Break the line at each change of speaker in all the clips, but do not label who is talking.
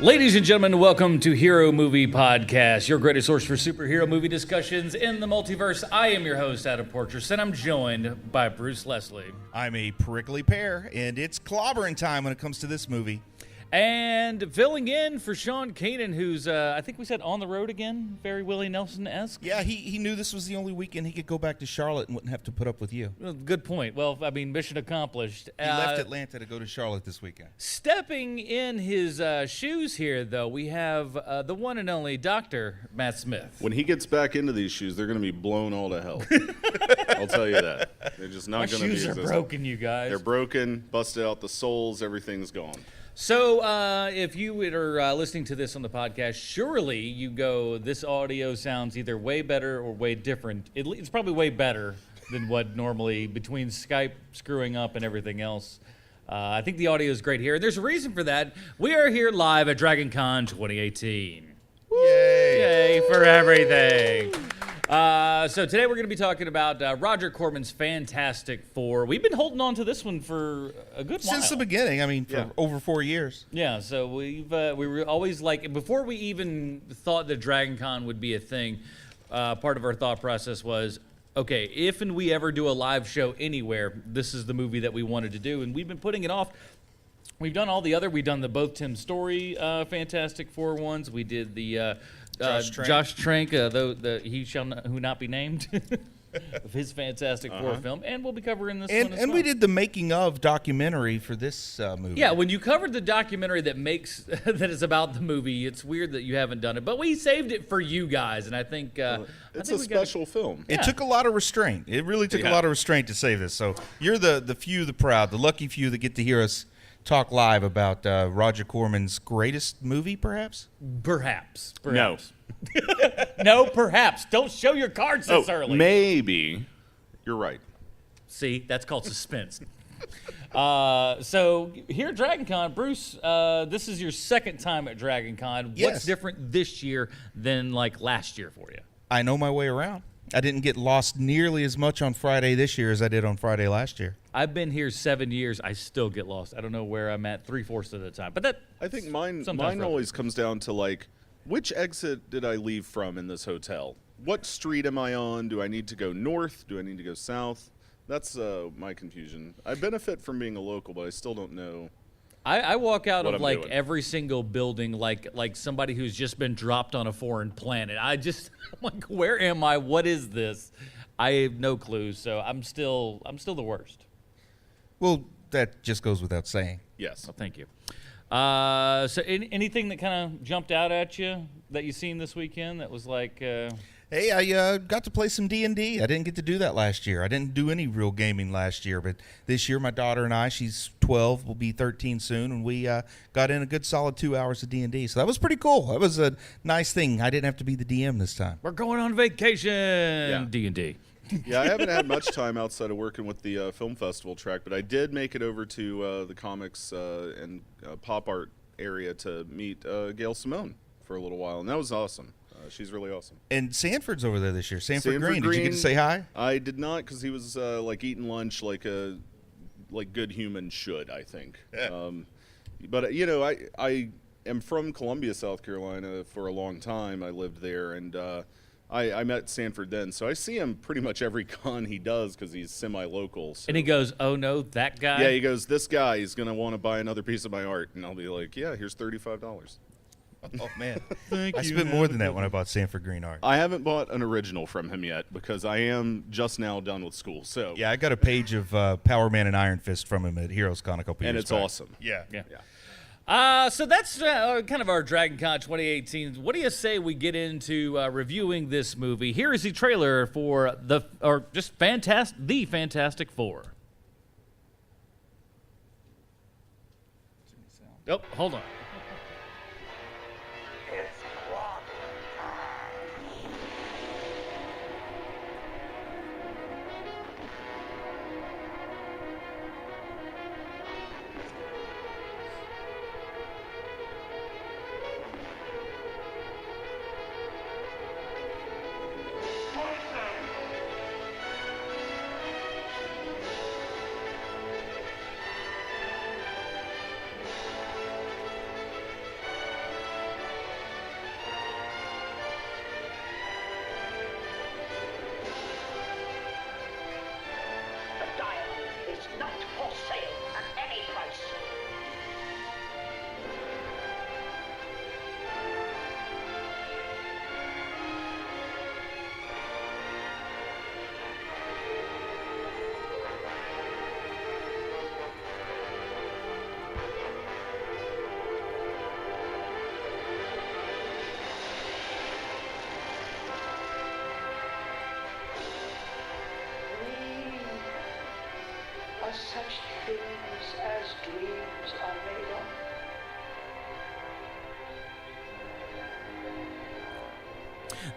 Ladies and gentlemen, welcome to Hero Movie Podcast, your greatest source for superhero movie discussions in the multiverse. I am your host, Adam Portrais, and I'm joined by Bruce Leslie.
I'm a prickly pear, and it's clobbering time when it comes to this movie.
And filling in for Sean Keenan, who's, I think we said on the road again, very Willie Nelson-esque.
Yeah, he knew this was the only weekend he could go back to Charlotte and wouldn't have to put up with you.
Well, good point. Well, I mean, mission accomplished.
He left Atlanta to go to Charlotte this weekend.
Stepping in his shoes here, though, we have the one and only Dr. Matt Smith.
When he gets back into these shoes, they're going to be blown all to hell. I'll tell you that. They're just not going to be
shoes are broken, you guys.
They're broken, busted out the soles, everything's gone.
So if you are listening to this on the podcast, surely you go, this audio sounds either way better or way different. It's probably way better than what normally, between Skype screwing up and everything else. I think the audio is great here. There's a reason for that. We are here live at DragonCon 2018.
Yay!
Yay for everything. So today we're going to be talking about Roger Corman's Fantastic Four. We've been holding on to this one for a good while.
Since the beginning, I mean, for over 4 years.
Yeah, so we were always like, before we even thought that DragonCon would be a thing, part of our thought process was, okay, if and we ever do a live show anywhere, this is the movie that we wanted to do, and we've been putting it off. We've done all the other. We've done both Tim Story Fantastic Four ones. We did the Josh Trank, the He Shall Who Not Be Named, of his Fantastic Four film, and we'll be covering this one as
And
well.
we did the making of documentary for this movie.
Yeah, when you covered the documentary that is about the movie, it's weird that you haven't done it, but we saved it for you guys, and I think
it's a special film.
It took a lot of restraint. It really took a lot of restraint to save this. So you're the few, the proud, the lucky few that get to hear us talk live about Roger Corman's greatest movie, perhaps?
Perhaps.
No.
No, perhaps. Don't show your cards this early.
Maybe. You're right.
See, that's called suspense. So here at DragonCon, Bruce, this is your second time at DragonCon.
Yes.
What's different this year than like last year for you?
I know my way around. I didn't get lost nearly as much on Friday this year as I did on Friday last year.
I've been here 7 years. I still get lost. I don't know where I'm at 3/4 of the time. But that
I think mine
sometimes
always comes down to, like, which exit did I leave from in this hotel? What street am I on? Do I need to go north? Do I need to go south? That's my confusion. I benefit from being a local, but I still don't know.
I walk out
What
of
I'm
like
doing.
every single building like somebody who's just been dropped on a foreign planet. I'm like, where am I? What is this? I have no clue. So I'm still the worst.
Well, that just goes without saying.
Yes.
Well, thank you. So anything that kind of jumped out at you that you seen this weekend that was like?
Hey, I got to play some D&D. I didn't get to do that last year. I didn't do any real gaming last year, but this year my daughter and I, she's 12, will be 13 soon, and we got in a good solid 2 hours of D&D. So that was pretty cool. That was a nice thing. I didn't have to be the DM this time.
We're going on vacation. D&D.
Yeah, I haven't had much time outside of working with the film festival track, but I did make it over to the comics and pop art area to meet Gail Simone for a little while, and that was awesome. She's really awesome.
And Sanford's over there this year. Sanford Green. Did you get to say hi?
I did not, because he was like eating lunch like good humans should, I think.
Yeah.
But you know, I am from Columbia, South Carolina for a long time. I lived there, and I met Sanford then, so I see him pretty much every con he does because he's semi-local. So.
And he goes, "Oh no, that guy."
Yeah, he goes, "This guy is gonna want to buy another piece of my art," and I'll be like, "Yeah, here's $35."
Oh, man.
Thank
I
you,
spent more than that when I bought Sanford Green art.
I haven't bought an original from him yet because I am just now done with school. So
Yeah, I got a page of Power Man and Iron Fist from him at Heroes Con a couple years
and it's
back.
awesome.
Yeah.
So that's kind of our DragonCon 2018. What do you say we get into reviewing this movie? Here is the trailer for the Fantastic Four. Oh, hold on.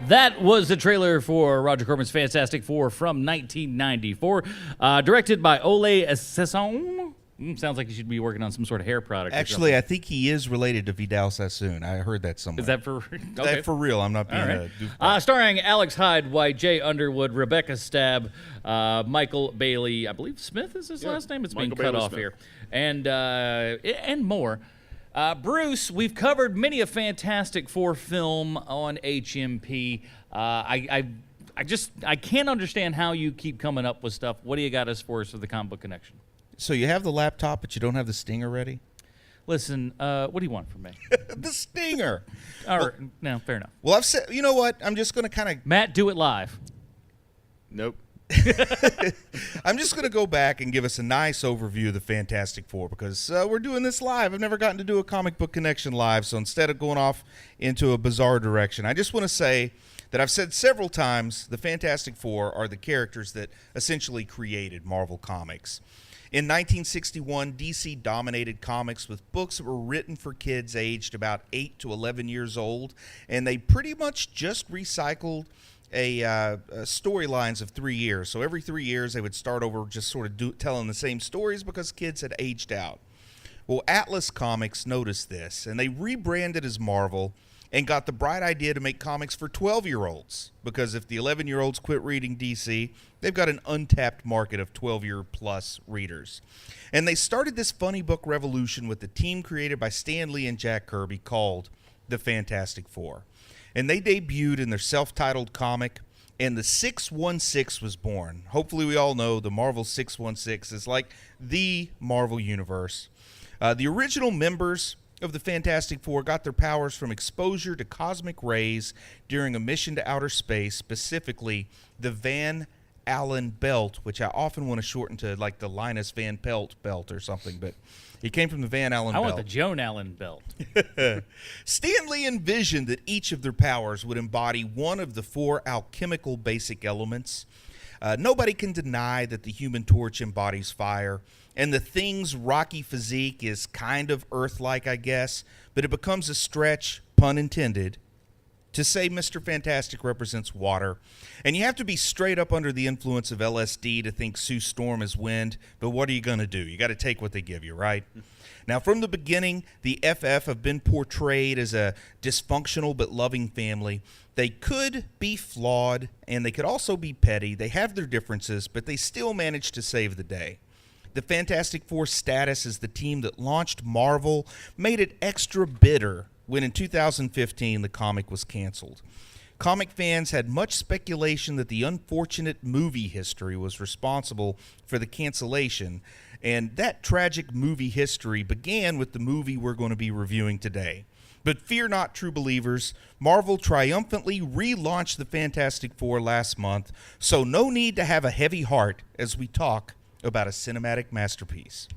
That was the trailer for Roger Corman's Fantastic Four from 1994, directed by Ole Sassoon. Sounds like he should be working on some sort of hair product.
Actually, I think he is related to Vidal Sassoon. I heard that somewhere.
Is that for okay.
That for real? I'm not being a goofball.
Starring Alex Hyde White, Jay Underwood, Rebecca Stabb, Michael Bailey, I believe Smith is his last name. It's being cut off here. And more. Bruce, we've covered many a Fantastic Four film on HMP. I can't understand how you keep coming up with stuff. What do you got us for the Comic Book Connection?
So you have the laptop, but you don't have the stinger ready?
Listen, what do you want from me?
The stinger.
All right, no, fair enough.
Well, I've said, you know what? I'm just going to kind of...
Matt, do it live.
Nope.
I'm just going to go back and give us a nice overview of the Fantastic Four because we're doing this live. I've never gotten to do a Comic Book Connection live, so instead of going off into a bizarre direction, I just want to say that I've said several times the Fantastic Four are the characters that essentially created Marvel Comics. In 1961, DC dominated comics with books that were written for kids aged about 8 to 11 years old, and they pretty much just recycled storylines of 3 years. So every 3 years, they would start over just sort of telling the same stories because kids had aged out. Well, Atlas Comics noticed this, and they rebranded as Marvel and got the bright idea to make comics for 12-year-olds because if the 11-year-olds quit reading DC, they've got an untapped market of 12-year-plus readers. And they started this funny book revolution with the team created by Stan Lee and Jack Kirby called the Fantastic Four. And they debuted in their self-titled comic, and the 616 was born. Hopefully we all know the Marvel 616 is like the Marvel Universe. The original members of the Fantastic Four got their powers from exposure to cosmic rays during a mission to outer space, specifically the Van Allen belt, which I often want to shorten to like the Linus Van Pelt belt or something, but it came from the Van Allen belt.
I want the Joan Allen belt.
Stan Lee envisioned that each of their powers would embody one of the 4 alchemical basic elements. Nobody can deny that the Human Torch embodies fire, and the Thing's rocky physique is kind of Earth-like, I guess, but it becomes a stretch, pun intended, to say Mr. Fantastic represents water. And you have to be straight up under the influence of LSD to think Sue Storm is wind, but what are you going to do? You got to take what they give you, right? Now, from the beginning, the FF have been portrayed as a dysfunctional but loving family. They could be flawed, and they could also be petty. They have their differences, but they still manage to save the day. The Fantastic Four status as the team that launched Marvel made it extra bitter when in 2015 the comic was canceled. Comic fans had much speculation that the unfortunate movie history was responsible for the cancellation, and that tragic movie history began with the movie we're going to be reviewing today. But fear not, true believers, Marvel triumphantly relaunched the Fantastic Four last month, so no need to have a heavy heart as we talk about a cinematic masterpiece.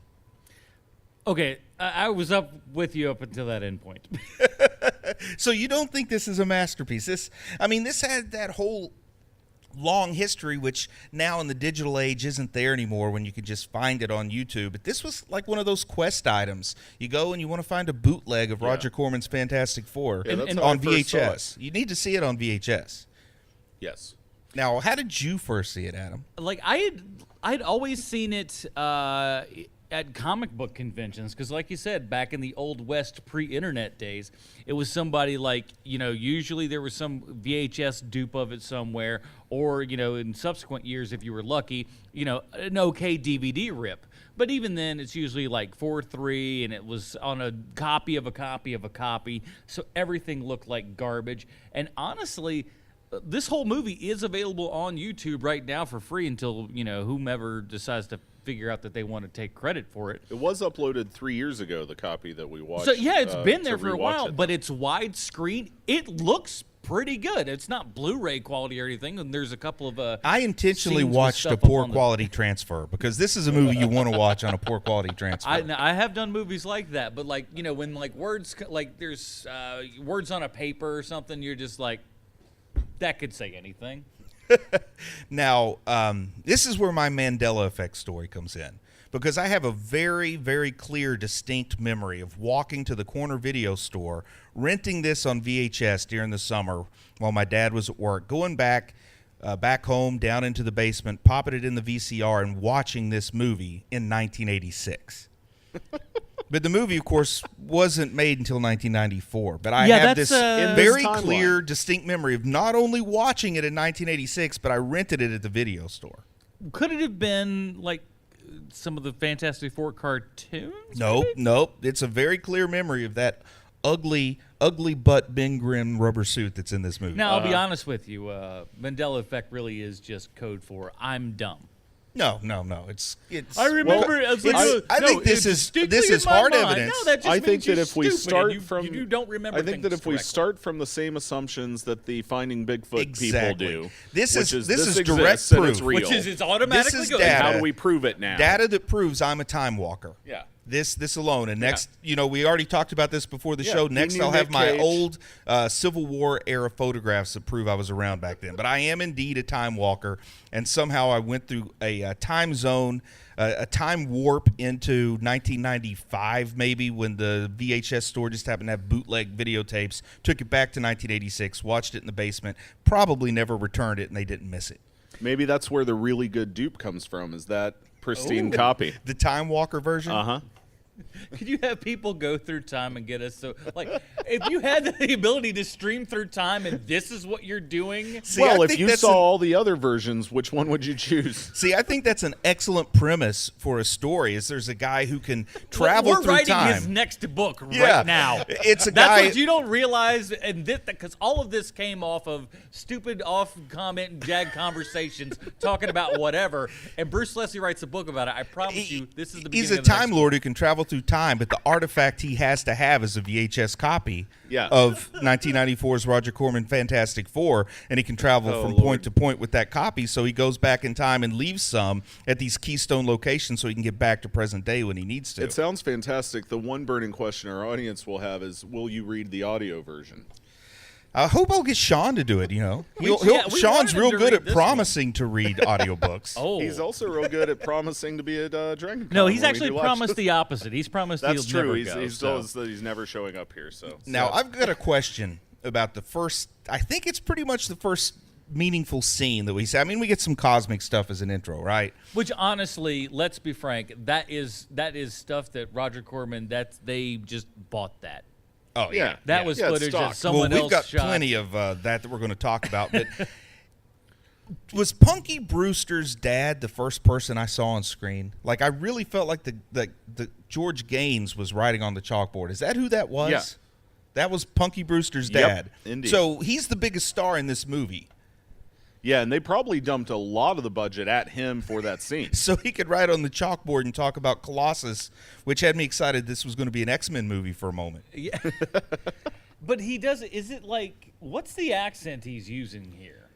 Okay, I was up with you up until that end point.
So you don't think this is a masterpiece? This had that whole long history, which now in the digital age isn't there anymore when you can just find it on YouTube. But this was like one of those quest items. You go and you want to find a bootleg of Roger Corman's Fantastic Four on VHS. You need to see it on VHS.
Yes.
Now, how did you first see it, Adam?
Like I'd always seen it at comic book conventions because, like you said, back in the old West pre-internet days, it was somebody like, usually there was some VHS dupe of it somewhere, or in subsequent years, if you were lucky, an okay DVD rip. But even then, it's usually like 4:3, and it was on a copy of a copy of a copy, so everything looked like garbage. And honestly, this whole movie is available on YouTube right now for free until, whomever decides to figure out that they want to take credit for it.
It was uploaded 3 years ago, the copy that we watched.
So, yeah, it's been there for a while,
it.
but it's widescreen. It looks pretty good. It's not Blu-ray quality or anything, and there's a couple of
I intentionally watched a poor quality transfer because this is a movie you want to watch on a poor quality transfer.
I have done movies like that, but when words, there's words on a paper or something, you're just like, that could say anything.
Now, this is where my Mandela effect story comes in. because I have a very, very clear, distinct memory of walking to the corner video store, renting this on VHS during the summer while my dad was at work, going back home, down into the basement, popping it in the VCR, and watching this movie in 1986. But the movie, of course, wasn't made until 1994. But I have this very clear, distinct memory of not only watching it in 1986, but I rented it at the video store.
Could it have been like some of the Fantastic Four cartoons?
Nope. It's a very clear memory of that ugly butt Ben Grimm rubber suit that's in this movie.
Now, I'll be honest with you. Mandela Effect really is just code for I'm dumb.
No. It's.
I remember.
I think this is hard evidence.
No, that just
I think
means
that if we
stupid
start
and
from,
you don't remember.
I think that
things
if we
correctly.
start from the same assumptions that the Finding Bigfoot people do,
this is
exists
direct
and
proof.
it's real.
which is it's automatically
This is
good.
data.
How do we prove it now?
Data that proves I'm a time walker.
Yeah.
This alone. And next, we already talked about this before the
Yeah,
show.
you
Next,
knew
I'll have
Nick
my
Cage.
old Civil War era photographs that prove I was around back then. But I am indeed a time walker, and somehow I went through a time zone, a time warp into 1995, maybe, when the VHS store just happened to have bootleg videotapes. Took it back to 1986, watched it in the basement, probably never returned it, and they didn't miss it.
Maybe that's where the really good dupe comes from. Is that pristine copy?
The Time Walker version?
Uh-huh.
Could you have people go through time and get us if you had the ability to stream through time and this is what you're doing?
See,
Well,
I
if
think
you
that's
saw all the other versions, which one would you choose?
See, I think that's an excellent premise for a story. Is there's a guy who can travel
We're
through
writing
time.
his next book
Yeah.
right now.
It's a
That's
guy.
what you don't realize, and because all of this came off of stupid off-comment and jag conversations talking about whatever. And Bruce Leslie writes a book about it. I promise you, this is the beginning.
He's a
of the
time
next
lord who can travel through time, but the artifact he has to have is a VHS copy of 1994's Roger Corman Fantastic Four, and he can travel from point to point with that copy. So he goes back in time and leaves some at these keystone locations so he can get back to present day when he needs to.
It sounds fantastic. The one burning question our audience will have is, will you read the audio version?
I hope I'll get Sean to do it,
we
Sean's
wanted
real
to
good
read
at
this
promising to read audiobooks.
Oh.
He's also real good at promising to be at DragonCon.
No, he's
when we
actually
do
promised
watch.
the opposite. He's promised
That's
he'll
true.
never
He's
go.
he's
so.
told us that he's never showing up here. So
Now, I've got a question about the first, I think it's pretty much the first meaningful scene that we see. I mean, we get some cosmic stuff as an intro, right?
Which honestly, let's be frank, that is stuff that Roger Corman, they just bought that.
Oh, yeah.
That was
it's
footage
stock.
that someone
Well, we've
else
got
shot.
plenty of that we're going to talk about. But was Punky Brewster's dad the first person I saw on screen? Like, I really felt like the George Gaines was writing on the chalkboard. Is that who that was?
Yeah.
That was Punky Brewster's
Yep,
dad.
indeed.
So he's the biggest star in this movie.
yeah, and they probably dumped a lot of the budget at him for that scene.
So he could write on the chalkboard and talk about Colossus, which had me excited this was going to be an X-Men movie for a moment.
Yeah. But he does. Is it like, what's the accent he's using here?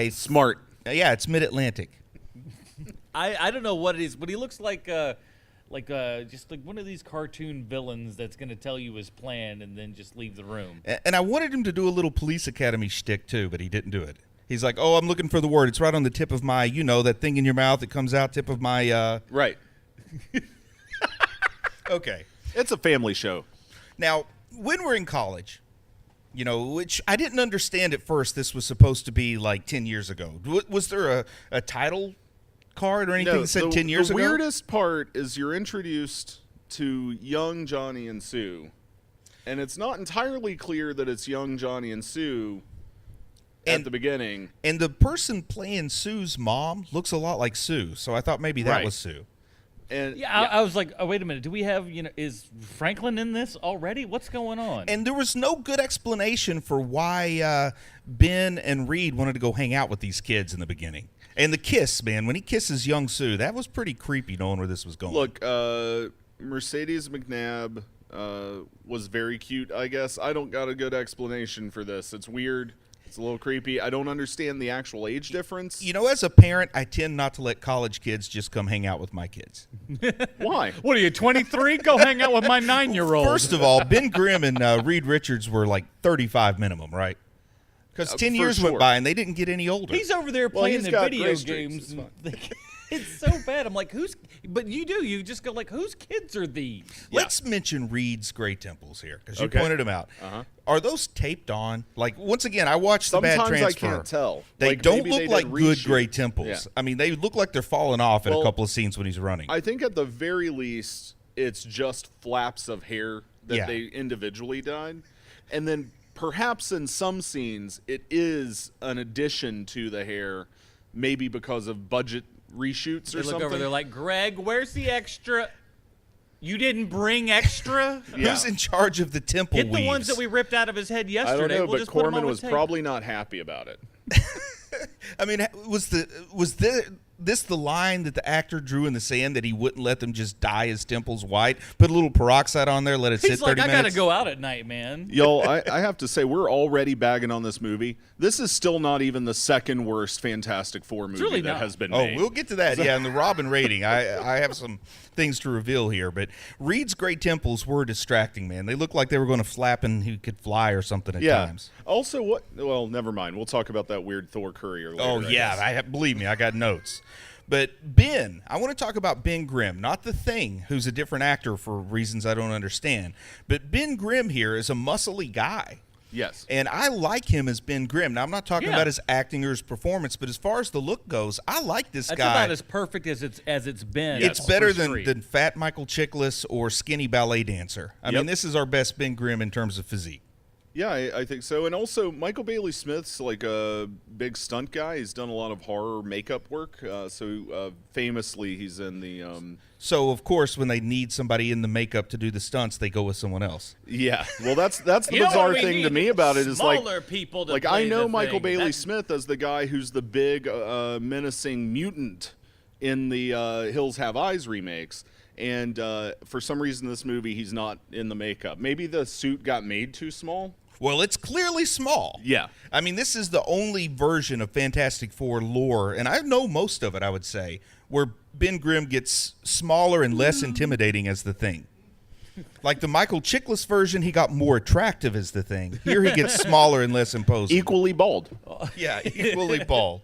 Smart.
Yeah, it's Mid-Atlantic.
I don't know what it is, but he looks like just like one of these cartoon villains that's going to tell you his plan and then just leave the room.
And I wanted him to do a little Police Academy shtick too, but he didn't do it. He's like, oh, I'm looking for the word. It's right on the tip of my, that thing in your mouth that comes out, tip of my.
Right.
Okay.
It's a family show.
Now, when we're in college, which I didn't understand at first, this was supposed to be like 10 years ago. Was there a title card or anything that said 10 years
the
ago?
The weirdest part is you're introduced to young Johnny and Sue, and it's not entirely clear that it's young Johnny and Sue at the beginning.
And the person playing Sue's mom looks a lot like Sue, so I thought maybe that was Sue.
And
I was like, oh, wait a minute. Do we have, is Franklin in this already? What's going on?
And there was no good explanation for why Ben and Reed wanted to go hang out with these kids in the beginning. And the kiss, man, when he kisses young Sue, that was pretty creepy knowing where this was going.
Look, Mercedes McNabb was very cute, I guess. I don't got a good explanation for this. It's weird. It's a little creepy. I don't understand the actual age difference.
As a parent, I tend not to let college kids just come hang out with my kids.
Why?
What are you, 23? Go hang out with my 9-year-old.
First of all, Ben Grimm and Reed Richards were like 35 minimum, right? Because 10 years went by and they didn't get any older.
He's over there playing
he's
the
got
video
gray streaks.
games.
It's
It's so bad. I'm like, but you just go like, whose kids are these?
Let's mention Reed's gray temples here, because you
Okay.
pointed them out.
Uh-huh.
Are those taped on? Like, once again, I watched the bad
Sometimes
transfer.
I can't tell.
They
Like,
don't
maybe
look
they
like
did
good
reshoot.
gray temples.
Yeah.
I mean, they look like they're falling off in a
Well,
couple of scenes when he's running.
I think at the very least, it's just flaps of hair that
Yeah.
they individually dyed. And then perhaps in some scenes, it is an addition to the hair, maybe because of budget reshoots
They
or
look
something.
over there like, Greg, where's the extra? You didn't bring extra?
Yeah.
Who's in charge of the temple
Get the
weaves?
ones that we ripped out of his head
I
yesterday.
don't know,
We'll
but
just put 'em
Corman
on
was
tape.
probably not happy about it.
I mean, was this the line that the actor drew in the sand, that he wouldn't let them just dye his temples white? Put a little peroxide on there, let it sit
He's
30
like, I
minutes?
gotta go out at night, man.
Y'all, I have to say, we're already bagging on this movie. This is still not even the second worst Fantastic Four movie
really
that
not.
has been
Oh,
made.
we'll get to that. Yeah, and the Robin rating. I have some things to reveal here, but Reed's gray temples were distracting, man. They looked like they were going to flap and he could fly or something at times.
Also, what? Well, never mind. We'll talk about that weird Thor courier later.
Oh,
I
yeah.
guess.
Believe me, I got notes. But Ben, I want to talk about Ben Grimm, not the Thing, who's a different actor for reasons I don't understand. But Ben Grimm here is a muscly guy.
Yes.
And I like him as Ben Grimm. Now, I'm not talking
Yeah.
about his acting or his performance, but as far as the look goes, I like this
That's
guy.
about as perfect as it's been.
It's
for
better
Street.
than fat Michael Chiklis or skinny ballet dancer. I
Yep.
mean, this is our best Ben Grimm in terms of physique.
Yeah, I think so. And also, Michael Bailey Smith's like a big stunt guy. He's done a lot of horror makeup work. Famously, he's in the.
So, of course, when they need somebody in the makeup to do the stunts, they go with someone else.
Yeah, well, that's the
You know what
bizarre
we
thing to
need?
me about it is like,
Smaller people to
like
play
I know
the
Michael
thing.
Bailey
That's-
Smith as the guy who's the big menacing mutant in the Hills Have Eyes remakes. And for some reason, this movie, he's not in the makeup. Maybe the suit got made too small.
Well, it's clearly small.
Yeah.
I mean, this is the only version of Fantastic Four lore, and I know most of it, I would say, where Ben Grimm gets smaller and less intimidating as the Thing. Like the Michael Chiklis version, he got more attractive as the Thing. Here he gets smaller and less imposing.
Equally bald.
Yeah, equally bald.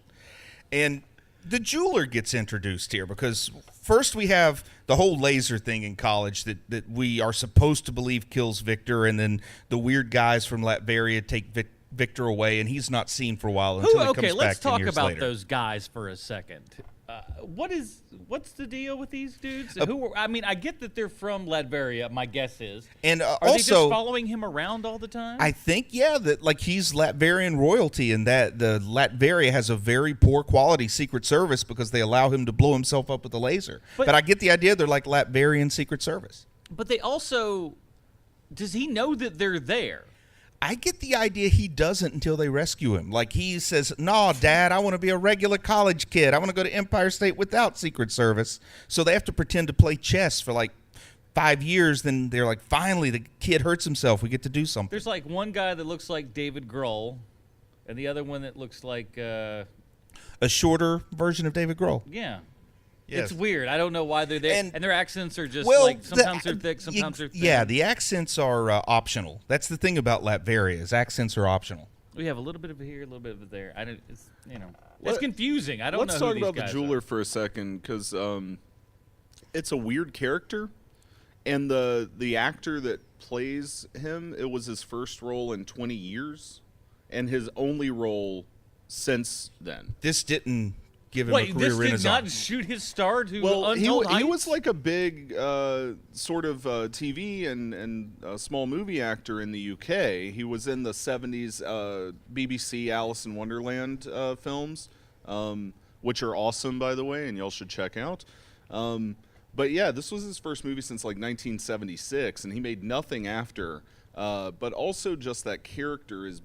And the jeweler gets introduced here because first we have the whole laser thing in college that we are supposed to believe kills Victor, and then the weird guys from Latveria take Victor away, and he's not seen for a while until he
Okay,
comes
let's
back 10
talk
years
about
later.
those guys for a second. What's the deal with these dudes? I mean, I get that they're from Latveria. My guess is.
And
Are they just
also,
following him around all the time?
I think, yeah, that like he's Latvian royalty, and that the Latveria has a very poor quality Secret Service because they allow him to blow himself up with a laser.
But-
But I get the idea they're like Latvian Secret Service.
But they also, does he know that they're there?
I get the idea he doesn't until they rescue him. Like he says, "No, Dad, I want to be a regular college kid. I want to go to Empire State without Secret Service." So they have to pretend to play chess for like 5 years. Then they're like, "Finally, the kid hurts himself. We get to do something."
There's like one guy that looks like David Grohl, and the other one that looks like,
A shorter version of David Grohl.
yeah.
Yes.
It's weird. I don't know why they're there.
And-
And their accents are just
Well,
like, sometimes they're thick, sometimes they're thin.
Yeah, the accents are optional. That's the thing about Latveria is accents are optional.
We have a little bit of it here, a little bit of it there. It's it's
Let-
confusing. I don't
Let's
know
talk
who these
about the
guys
jeweler
are.
for a second, because it's a weird character, and the actor that plays him, it was his first role in 20 years, and his only role since then.
This didn't give him a
Wait,
career
this did
renaissance.
not shoot his star to
Well,
untold
he
heights?
was like a big sort of TV and small movie actor in the UK. He was in the 70s BBC Alice in Wonderland films, which are awesome, by the way, and y'all should check out. But yeah, this was his first movie since like 1976, and he made nothing after. But also just that character is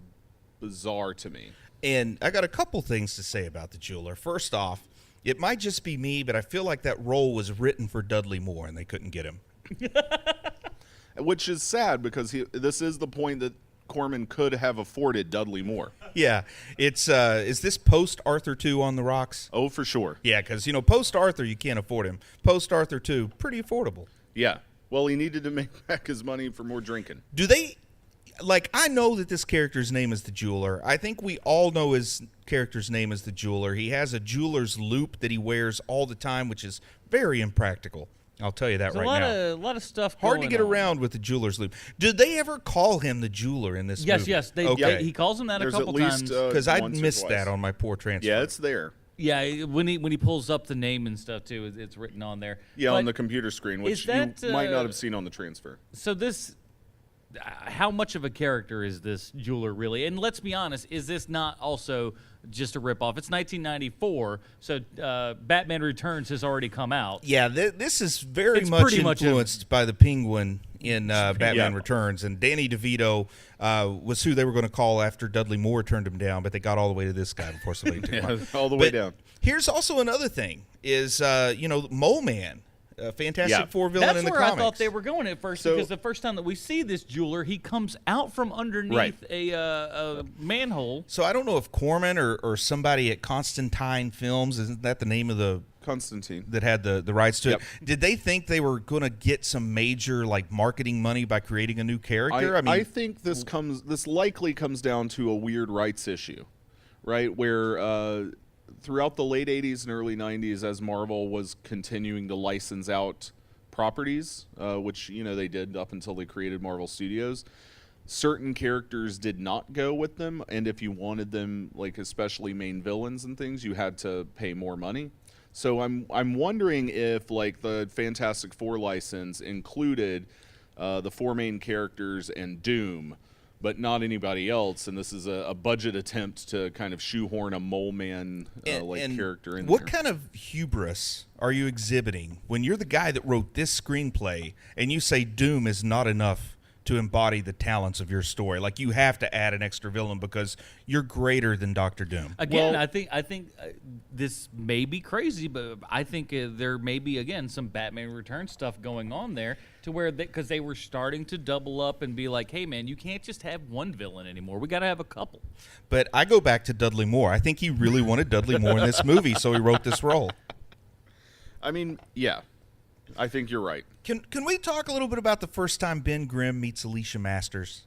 bizarre to me.
And I got a couple things to say about the jeweler. First off, it might just be me, but I feel like that role was written for Dudley Moore and they couldn't get him.
Which is sad because this is the point that Corman could have afforded Dudley Moore.
Yeah, it's is this post Arthur 2 on the rocks?
Oh, for sure.
Yeah, because post Arthur you can't afford him. Post Arthur 2, pretty affordable.
Yeah. Well, he needed to make back his money for more drinking.
Do they? like, I know that this character's name is the Jeweler. I think we all know his character's name is the Jeweler. He has a jeweler's loop that he wears all the time, which is very impractical. I'll tell you that
There's
right now.
A lot of stuff
Hard to
going
get
on.
around with the jeweler's loop. Did they ever call him the Jeweler in this movie?
Yes.
Okay.
He calls him that
There's
a couple
at least,
times.
Because I
once or
missed
twice.
that on my poor transfer.
Yeah, it's there.
Yeah, when he pulls up the name and stuff too, it's written on there.
Yeah,
But
on the computer screen, which
is that,
you might not have seen on the transfer.
So this, how much of a character is this jeweler really? And let's be honest, is this not also just a ripoff? It's 1994, so Batman Returns has already come out.
Yeah, this is very
It's
much
pretty much
influenced by the Penguin in Batman
Yeah.
Returns. And Danny DeVito was who they were going to call after Dudley Moore turned him down, but they got all the way to this guy before somebody took him
Yeah,
out.
all the way
But
down.
Here's also another thing is, Mole Man, a Fantastic
Yeah.
Four villain
That's
in the
where
comics.
I thought they were going at first,
So-
because the first time that we see this jeweler, he comes out from underneath
Right.
a manhole.
So I don't know if Corman or somebody at Constantine Films, isn't that the name of the
Constantine.
that had the rights to
Yep.
it? Did they think they were going to get some major like marketing money by creating a new character?
I think this likely comes down to a weird rights issue, right? Where throughout the late 80s and early 90s, as Marvel was continuing to license out properties, which they did up until they created Marvel Studios, certain characters did not go with them, and if you wanted them, like especially main villains and things, you had to pay more money. So I'm wondering if like the Fantastic Four license included the four main characters and Doom, but not anybody else, and this is a budget attempt to kind of shoehorn a Mole Man
and
character in
what
there.
kind of hubris are you exhibiting when you're the guy that wrote this screenplay and you say Doom is not enough to embody the talents of your story? Like, you have to add an extra villain because you're greater than Dr. Doom.
Again,
Well-
I think this may be crazy, but I think there may be, again, some Batman Returns stuff going on there to where, because they were starting to double up and be like, hey, man, you can't just have one villain anymore. We got to have a couple.
But I go back to Dudley Moore. I think he really wanted Dudley Moore in this movie, so he wrote this role.
I mean, yeah, I think you're right.
Can we talk a little bit about the first time Ben Grimm meets Alicia Masters?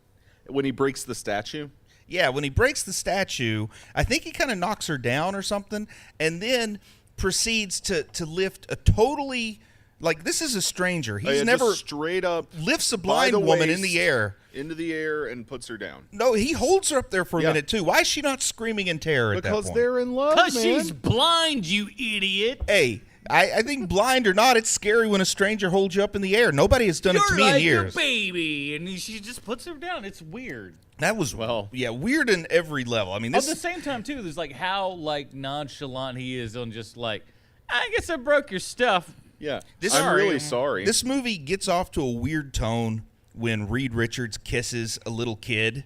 When he breaks the statue,
Yeah, when he breaks the statue, I think he kind of knocks her down or something, and then proceeds to lift a totally, like, this is a stranger. He's
just
never
straight up
lifts a
by
blind
the
woman in
waist,
the air.
into the air, and puts her down.
No, he holds her up there for a
Yeah.
minute too. Why is she not screaming in terror at that
Because
point?
they're in love,
Because
man.
she's blind, you idiot.
Hey, I think blind or not, it's scary when a stranger holds you up in the air. Nobody has done it to
You're
me
like
in years.
a baby. And she just puts her down. It's weird.
That was weird in every level. I mean,
At
this
the same time, too, there's like how like nonchalant he is on just like, I guess I broke your stuff.
Yeah,
This-
I'm
Sorry.
really sorry.
This movie gets off to a weird tone when Reed Richards kisses a little kid,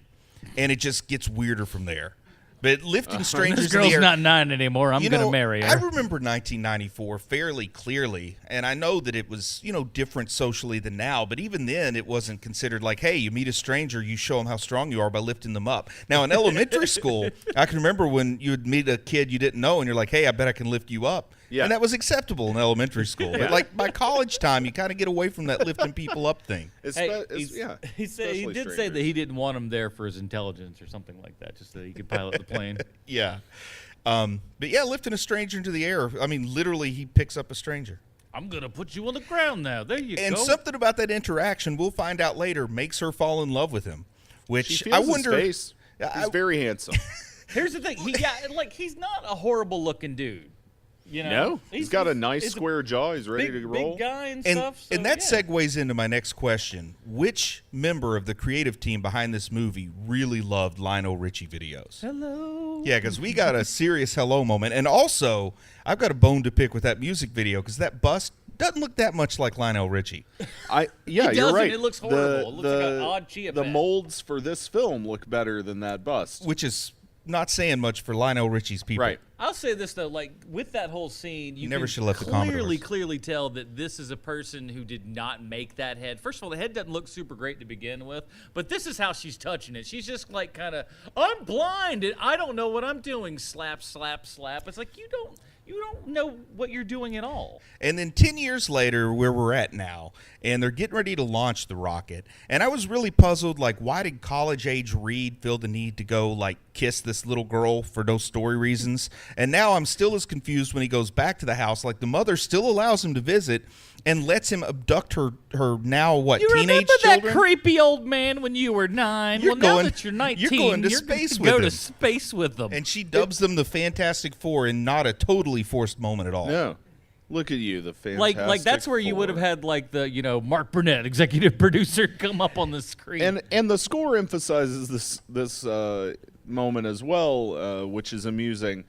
and it just gets weirder from there. But lifting strangers
This
in the
girl's
air,
not 9 anymore. I'm
you
going to
know,
marry her.
I remember 1994 fairly clearly, and I know that it was, different socially than now, but even then it wasn't considered like, hey, you meet a stranger, you show them how strong you are by lifting them up. Now, in elementary school, I can remember when you would meet a kid you didn't know, and you're like, hey, I bet I can lift you up.
Yeah.
And that was acceptable in elementary school. But, like, by college time, you kind of get away from that lifting people up thing.
Hey, he
especially
did say that
strangers.
he didn't want him there for his intelligence or something like that, just so he could pilot the plane.
Yeah. But, yeah, lifting a stranger into the air, I mean, literally, he picks up a stranger.
I'm going to put you on the ground now. There you
And
go.
something about that interaction, we'll find out later, makes her fall in love with him. Which
She feels
I wonder.
his face. He's very handsome.
Here's the thing. He's not a horrible looking dude. You know?
No, he's got a nice
he's
square jaw. He's ready to roll.
Big guy and
And,
stuff. So,
and that
yeah.
segues into my next question. Which member of the creative team behind this movie really loved Lionel Richie videos?
Hello.
Yeah, because we got a serious hello moment. And also, I've got a bone to pick with that music video because that bust doesn't look that much like Lionel Richie.
Yeah,
It
you're
doesn't.
right.
It looks horrible. It looks like an odd chia
The
pet.
molds for this film look better than that bust.
Which is not saying much for Lionel Richie's people.
Right.
I'll say this though, like with that whole scene, you
Never
can
should've left the Commodores.
clearly tell that this is a person who did not make that head. First of all, the head doesn't look super great to begin with, but this is how she's touching it. She's just like kind of, I'm blind and I don't know what I'm doing. Slap, slap, slap. It's like you you don't know what you're doing at all.
And then 10 years later, where we're at now, and they're getting ready to launch the rocket. And I was really puzzled, like, why did college-age Reed feel the need to go, like, kiss this little girl for no story reasons? And now I'm still as confused when he goes back to the house. Like, the mother still allows him to visit and lets him abduct her now, what,
You
teenage
remember
children?
that creepy old man when you were 9?
You're
Well, now
going-
that you're 19,
you're going to space
gonna
with
go
him.
to space with them.
And she dubs them the Fantastic Four in not a totally forced moment at all.
No. Look at you, the Fantastic
like that's where you would have
Four.
had like the Mark Burnett, executive producer, come up on the screen.
And the score emphasizes this moment as well, which is amusing.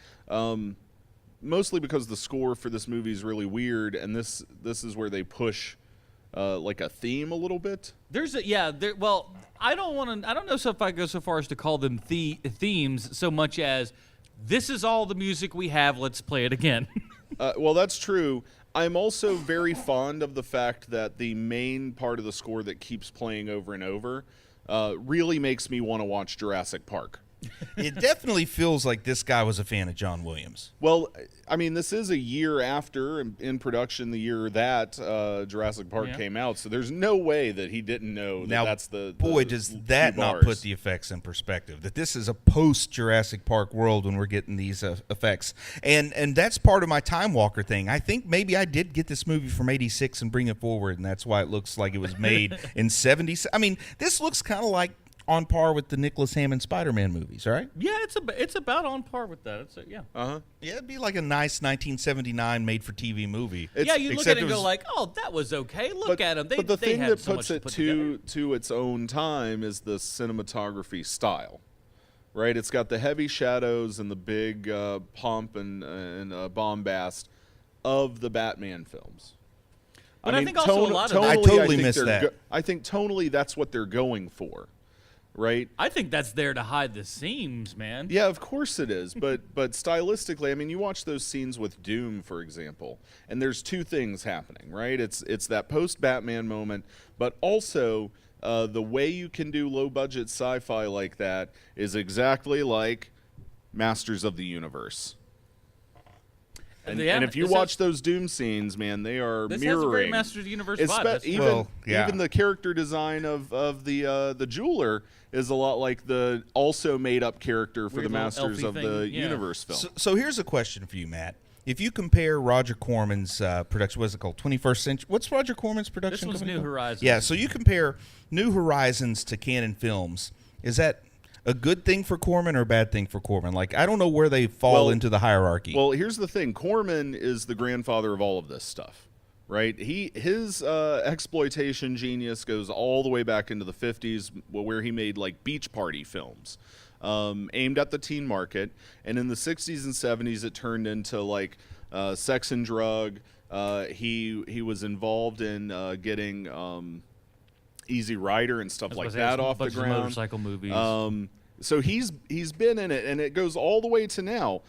Mostly because the score for this movie is really weird, and this is where they push like a theme a little bit.
Well, I don't know if I go so far as to call them themes so much as this is all the music we have. Let's play it again.
Well, that's true. I'm also very fond of the fact that the main part of the score that keeps playing over and over really makes me want to watch Jurassic Park.
It definitely feels like this guy was a fan of John Williams.
Well, I mean, this is a year after, in production, the year that Jurassic Park came out, so there's no way that he didn't know that
Now,
that's the
boy,
the
does
key
that not
bars.
put the effects in perspective, that this is a post-Jurassic Park world when we're getting these effects. And that's part of my Time Walker thing. I think maybe I did get this movie from 86 and bring it forward, and that's why it looks like it was made in 70s. I mean, this looks kind of like on par with the Nicholas Hammond Spider-Man movies, right?
Yeah, it's about on par with that. Yeah.
Uh-huh.
Yeah, it'd be like a nice 1979 made-for-TV movie.
Yeah, you look
except
at it and
it
go
was-
like, oh, that was okay. Look at them.
But the thing
had
that
so
puts
much
it
put together.
to its own time is the cinematography style, right? It's got the heavy shadows and the big pomp and bombast of the Batman films.
But I think also a lot of that-
I
tonally,
totally
think
missed
they're
that.
I think tonally that's what they're going for, right?
I think that's there to hide the seams, man.
Yeah, of course it is, but stylistically, I mean, you watch those scenes with Doom, for example, and there's two things happening, right? It's that post-Batman moment, but also the way you can do low-budget sci-fi like that is exactly like Masters of the Universe. And,
Yeah,
and if you
this
watch
has-
those Doom scenes, man, they are
This
mirroring.
has a very Masters of the Universe vibe. That's true.
Even the character design of the jeweler is a lot like the also made up character for
Weird
the
little
Masters
elfy
of the
thing, yeah.
Universe film.
So here's a question for you, Matt. If you compare Roger Corman's production, what's it called? 21st Century. What's Roger Corman's production?
This one's
company
New
called?
Horizons.
Yeah. So you compare New Horizons to Canon Films. Is that a good thing for Corman or a bad thing for Corman? Like, I don't know where they fall into the hierarchy.
Well, here's the thing: Corman is the grandfather of all of this stuff, right? His exploitation genius goes all the way back into the 50s, where he made like beach party films. Aimed at the teen market, and in the 60s and 70s it turned into like sex and drug. He was involved in getting Easy Rider and stuff like that off the ground.
Motorcycle movies.
So he's been in it, and it goes all the way to now.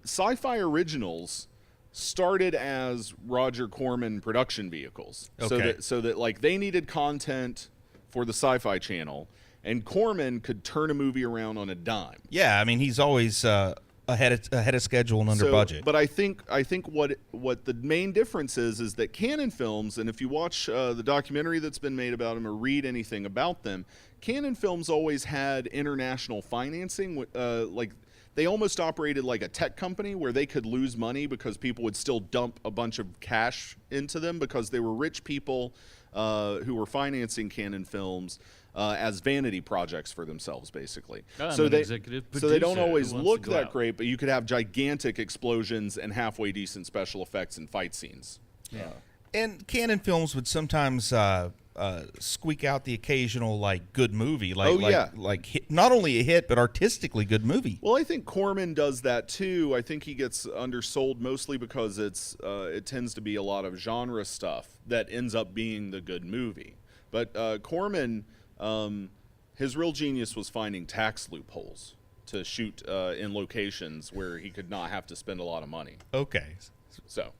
Sci-Fi Originals started as Roger Corman production vehicles,
Okay.
so that like they needed content for the Sci-Fi Channel, and Corman could turn a movie around on a dime.
yeah, I mean, he's always ahead of schedule and under budget.
But I think what the main difference is that Canon Films, and if you watch the documentary that's been made about them or read anything about them, Canon Films always had international financing. Like they almost operated like a tech company where they could lose money because people would still dump a bunch of cash into them because they were rich people who were financing Canon Films. As vanity projects for themselves, basically.
I'm
so
an
they
executive
so they don't
producer who
always
wants to
look
go
that
out.
great, but you could have gigantic explosions and halfway decent special effects and fight scenes.
And Canon Films would sometimes squeak out the occasional like good movie, like hit, not only a hit but artistically good movie.
Well, I think Corman does that too. I think he gets undersold mostly because it tends to be a lot of genre stuff that ends up being the good movie. But Corman, his real genius was finding tax loopholes to shoot in locations where he could not have to spend a lot of money.
Okay,
So,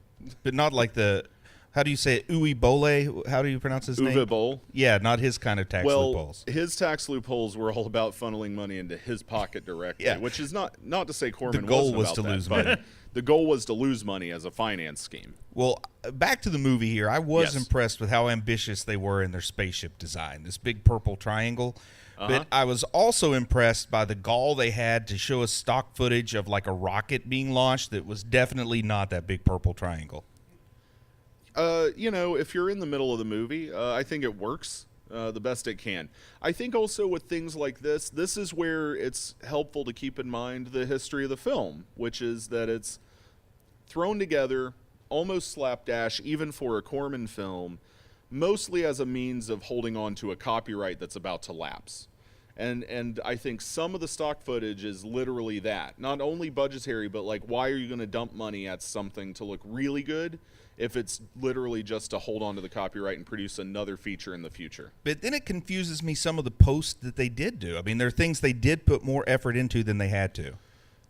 but not like the how do you say it? Uwe Boll? How do you pronounce his name?
Uwe Boll.
Yeah, not his kind of tax loopholes.
His tax loopholes were all about funneling money into his pocket directly,
Yeah.
which is not to say Corman
The goal
wasn't
was
about
to
that,
lose
but
money.
The goal was to lose money as a finance scheme.
Well, back to the movie here. I was
Yes.
impressed with how ambitious they were in their spaceship design, this big purple triangle.
Uh-huh.
But I was also impressed by the gall they had to show us stock footage of like a rocket being launched that was definitely not that big purple triangle.
If you're in the middle of the movie, I think it works the best it can. I think also with things like this is where it's helpful to keep in mind the history of the film, which is that it's thrown together almost slapdash, even for a Corman film, mostly as a means of holding on to a copyright that's about to lapse. And I think some of the stock footage is literally that. Not only budgetary, but like, why are you going to dump money at something to look really good if it's literally just to hold on to the copyright and produce another feature in the future?
But then it confuses me some of the posts that they did do. I mean, there are things they did put more effort into than they had to.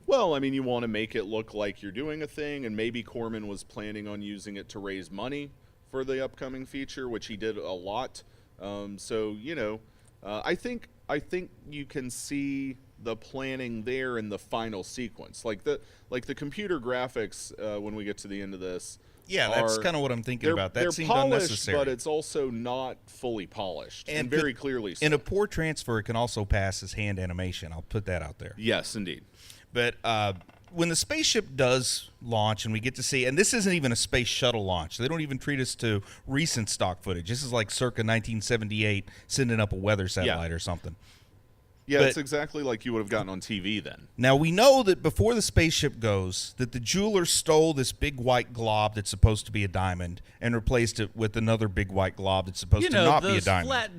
Well, I mean, you want to make it look like you're doing a thing, and maybe Corman was planning on using it to raise money for the upcoming feature, which he did a lot. I think you can see the planning there in the final sequence, like the computer graphics when we get to the end of this.
Yeah, that's kind of what I'm thinking about. That seemed
polished,
unnecessary.
but it's also not fully polished, and very clearly so.
In a poor transfer, it can also pass as hand animation. I'll put that out there.
Yes, indeed.
But when the spaceship does launch and we get to see, and this isn't even a space shuttle launch. They don't even treat us to recent stock footage. This is like circa 1978 sending up a weather satellite or something.
Yeah,
But-
it's exactly like you would have gotten on TV then.
Now, we know that before the spaceship goes, that the jeweler stole this big white glob that's supposed to be a diamond and replaced it with another big white glob that's supposed to not be a
those
diamond.
flat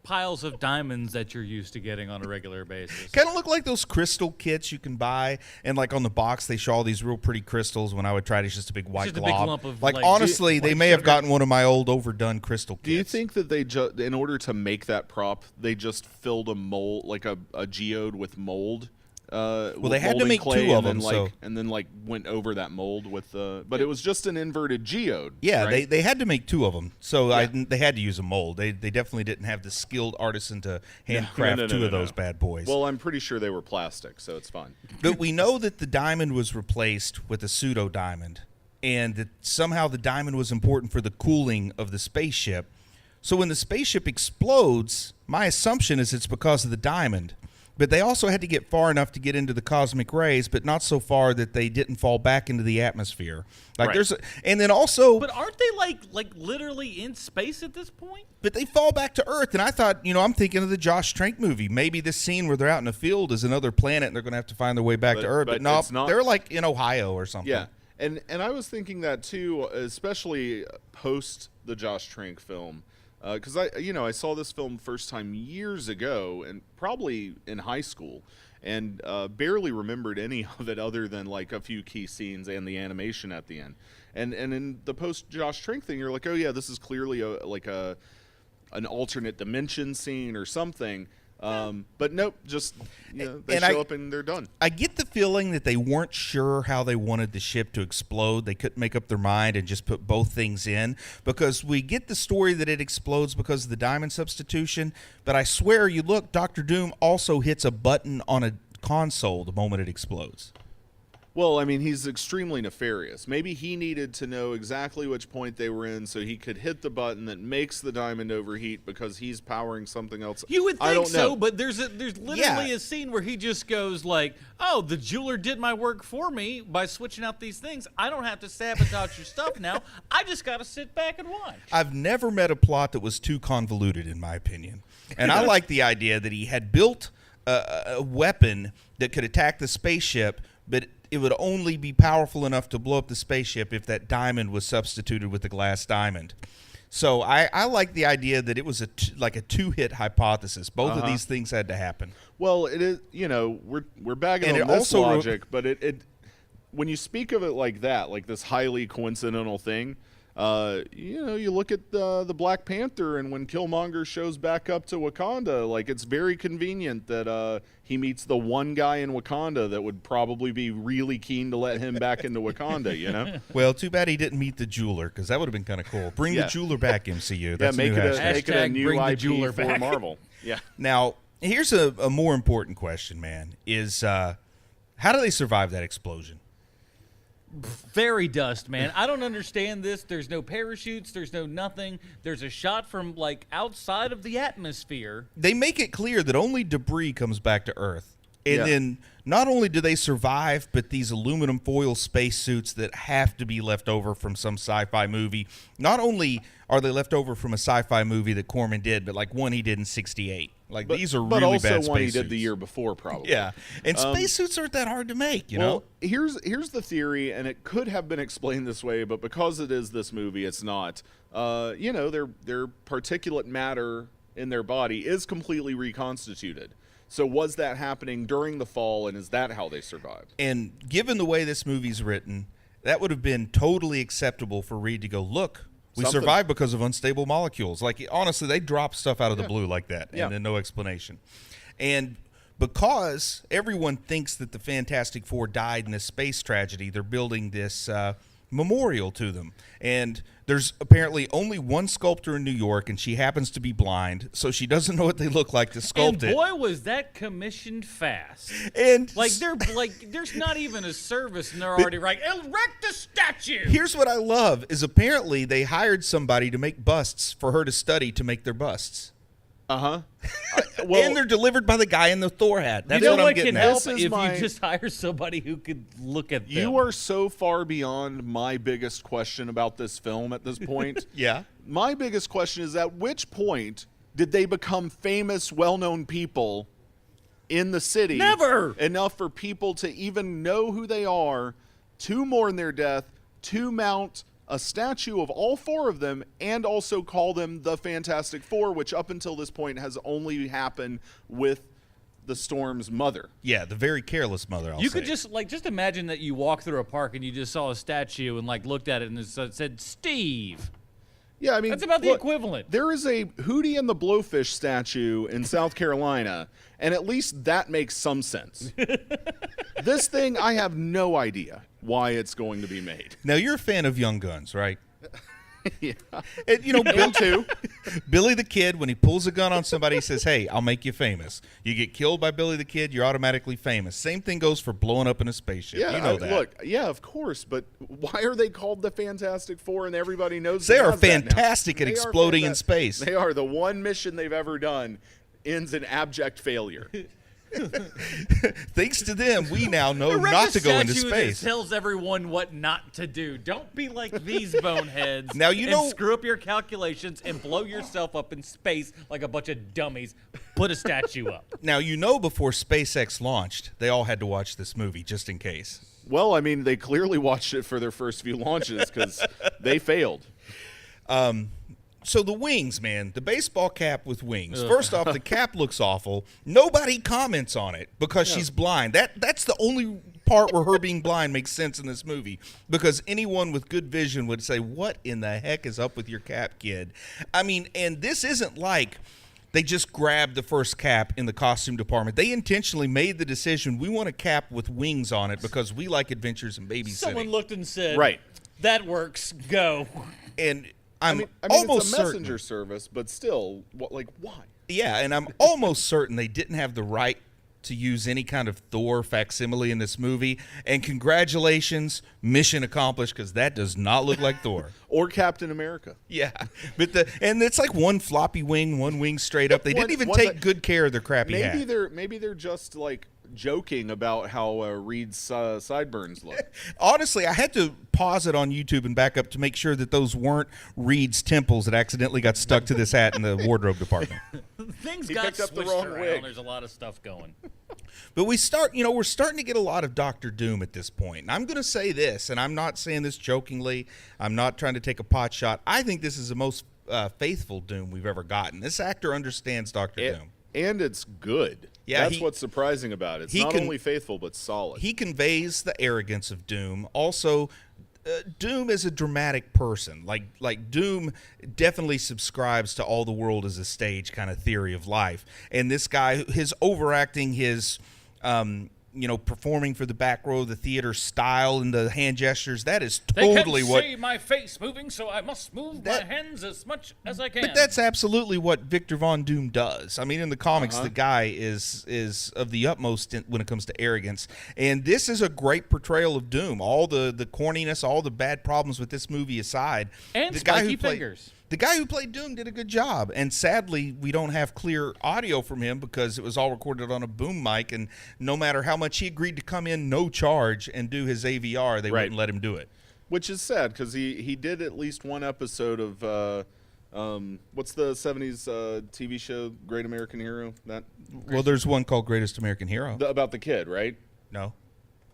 piles of diamonds that you're used to getting on a regular basis.
Kind of look like those crystal kits you can buy, and like on the box they show all these real pretty crystals. When I would try it, it's just a big white
just a
glob.
big lump of,
like
like,
honestly, they
white
may have
sugar.
gotten one of my old overdone crystal kits.
Do you think that they in order to make that prop, they just filled a mold, like a geode with mold?
They had to make two of them,
and then went over that mold with but it was just an inverted geode.
Yeah,
right?
they had to make two of them, so
Yeah.
they had to use a mold. They definitely didn't have the skilled artisan to handcraft two of those bad boys.
Well, I'm pretty sure they were plastic, so it's fine.
But we know that the diamond was replaced with a pseudo diamond, and that somehow the diamond was important for the cooling of the spaceship. So when the spaceship explodes, my assumption is it's because of the diamond. But they also had to get far enough to get into the cosmic rays, but not so far that they didn't fall back into the atmosphere. Like
Right.
and then also,
But aren't they like literally in space at this point?
but they fall back to Earth. And I thought, I'm thinking of the Josh Trank movie. Maybe this scene where they're out in the field is another planet, and they're going to have to find their way back to Earth. But no,
it's not.
they're like in Ohio or something.
Yeah, and I was thinking that too, especially post the Josh Trank film, because I saw this film first time years ago, and probably in high school, and barely remembered any of it other than like a few key scenes and the animation at the end. And in the post Josh Trank thing, you're like, oh yeah, this is clearly an alternate dimension scene or something. But nope, just they show up and they're done.
I get the feeling that they weren't sure how they wanted the ship to explode. They couldn't make up their mind and just put both things in, because we get the story that it explodes because of the diamond substitution. But I swear, you look, Dr. Doom also hits a button on a console the moment it explodes.
Well, I mean, he's extremely nefarious. Maybe he needed to know exactly which point they were in so he could hit the button that makes the diamond overheat because he's powering something else.
You would
I
think
don't know.
so, but there's literally a scene where he just goes like, "Oh, the jeweler did my work for me by switching out these things. I don't have to sabotage your stuff now. I just got to sit back and watch."
I've never met a plot that was too convoluted, in my opinion. And I like the idea that he had built a weapon that could attack the spaceship, but it would only be powerful enough to blow up the spaceship if that diamond was substituted with the glass diamond. So I like the idea that it was like a two-hit hypothesis. Both of these things had to happen.
Well, it is. We're bagging
And
on
it
this
also
logic, but it when you speak of it like that, like this highly coincidental thing, You look at the Black Panther, and when Killmonger shows back up to Wakanda, like, it's very convenient that he meets the one guy in Wakanda that would probably be really keen to let him back into Wakanda, you know?
Well, too bad he didn't meet the jeweler, because that would have been kind of cool. Bring the jeweler back, MCU. That's
make
a new
it
hashtag.
make it a new
Bring the
IP
jeweler
for
back.
Marvel. Yeah.
Now, here's a more important question, man, is how do they survive that explosion?
Fairy dust, man. I don't understand this. There's no parachutes. There's no nothing. There's a shot from, like, outside of the atmosphere.
They make it clear that only debris comes back to Earth. And then not only do they survive, but these aluminum foil spacesuits that have to be left over from some sci-fi movie. Not only are they left over from a sci-fi movie that Corman did, but like one he did in '68. Like, these are really bad spacesuits.
But also one he did the year before, probably.
Yeah, and spacesuits aren't that hard to make, you know?
Here's the theory, and it could have been explained this way, but because it is this movie, it's not. Their particulate matter in their body is completely reconstituted. So was that happening during the fall, and is that how they survived?
And given the way this movie's written, that would have been totally acceptable for Reed to go, look, we survived because of unstable molecules. Like, honestly, they drop stuff out of the blue like that, and then no explanation. And because everyone thinks that the Fantastic Four died in a space tragedy, they're building this memorial to them. And there's apparently only one sculptor in New York, and she happens to be blind, so she doesn't know what they look like to sculpt it.
And boy, was that commissioned fast.
And
like, there's not even a service, and they're already like, erect a statue.
Here's what I love is apparently they hired somebody to make busts for her to study to make their busts.
Uh-huh.
And they're delivered by the guy in the Thor hat. That's what I'm getting at.
Help if you just hire somebody who could look at them.
You are so far beyond my biggest question about this film at this point.
Yeah.
My biggest question is, at which point did they become famous, well-known people in the city?
Never!
Enough for people to even know who they are, to mourn their death, to mount a statue of all four of them, and also call them the Fantastic Four, which up until this point has only happened with the Storm's mother.
Yeah, the very careless mother,
You could just imagine that you walk through a park and you just saw a statue and, like, looked at it and it said, Steve.
Yeah, I mean,
that's about the equivalent.
There is a Hootie and the Blowfish statue in South Carolina, and at least that makes some sense. This thing, I have no idea why it's going to be made.
Now, you're a fan of Young Guns, right?
Yeah.
And, you know,
Bill too.
Billy the Kid, when he pulls a gun on somebody, he says, hey, I'll make you famous. You get killed by Billy the Kid, you're automatically famous. Same thing goes for blowing up in a spaceship.
Yeah,
you know that.
Look, yeah, of course, but why are they called the Fantastic Four and everybody knows
they are fantastic at exploding in space.
They are. The one mission they've ever done ends in abject failure.
Thanks to them, we now know not to go into space.
Tells everyone what not to do. Don't be like these boneheads.
Now you know,
screw up your calculations and blow yourself up in space like a bunch of dummies. Put a statue up.
Now you know, before SpaceX launched, they all had to watch this movie just in case.
Well, I mean, they clearly watched it for their first few launches because they failed.
So the wings, man, the baseball cap with wings. First off, the cap looks awful. Nobody comments on it because she's blind. That's the only part where her being blind makes sense in this movie, because anyone with good vision would say, what in the heck is up with your cap, kid? I mean, and this isn't like they just grabbed the first cap in the costume department. They intentionally made the decision, we want a cap with wings on it because we like adventures and babysitting.
Someone looked and said,
right,
that works, go.
And
I mean,
almost
it's a messenger
certain,
service, but still, why?
Yeah, and I'm almost certain they didn't have the right to use any kind of Thor facsimile in this movie. And congratulations, mission accomplished, because that does not look like Thor.
Or Captain America.
Yeah, but and it's like one floppy wing, one wing straight up. They didn't even take good care of their crappy hat.
Maybe they're just like joking about how Reed's sideburns look.
Honestly, I had to pause it on YouTube and back up to make sure that those weren't Reed's temples that accidentally got stuck to this hat in the wardrobe department.
Things
He
got
picked up the
switched
wrong
around.
wig.
There's a lot of stuff going.
But we're starting to get a lot of Doctor Doom at this point. And I'm going to say this, and I'm not saying this jokingly. I'm not trying to take a pot shot. I think this is the most faithful Doom we've ever gotten. This actor understands Doctor Doom.
And it's good.
Yeah,
that's what's surprising about it. It's not only faithful, but solid.
He conveys the arrogance of Doom. Also, Doom is a dramatic person. Like Doom definitely subscribes to all the world as a stage kind of theory of life. And this guy, his overacting, his performing for the back row of the theater style and the hand gestures, that is totally what...
They can't see my face moving, so I must move my hands as much as I can.
But that's absolutely what Victor Von Doom does. I mean, in the comics, the guy is of the utmost when it comes to arrogance. And this is a great portrayal of Doom. All the corniness, all the bad problems with this movie aside.
And
the guy
spiky fingers.
The guy who played Doom did a good job, and sadly, we don't have clear audio from him because it was all recorded on a boom mic, and no matter how much he agreed to come in no charge and do his AVR, they wouldn't let him do it.
Which is sad, because he did at least one episode of, what's the 70s TV show, Great American Hero?
Well, there's one called Greatest American Hero.
About the kid, right?
No.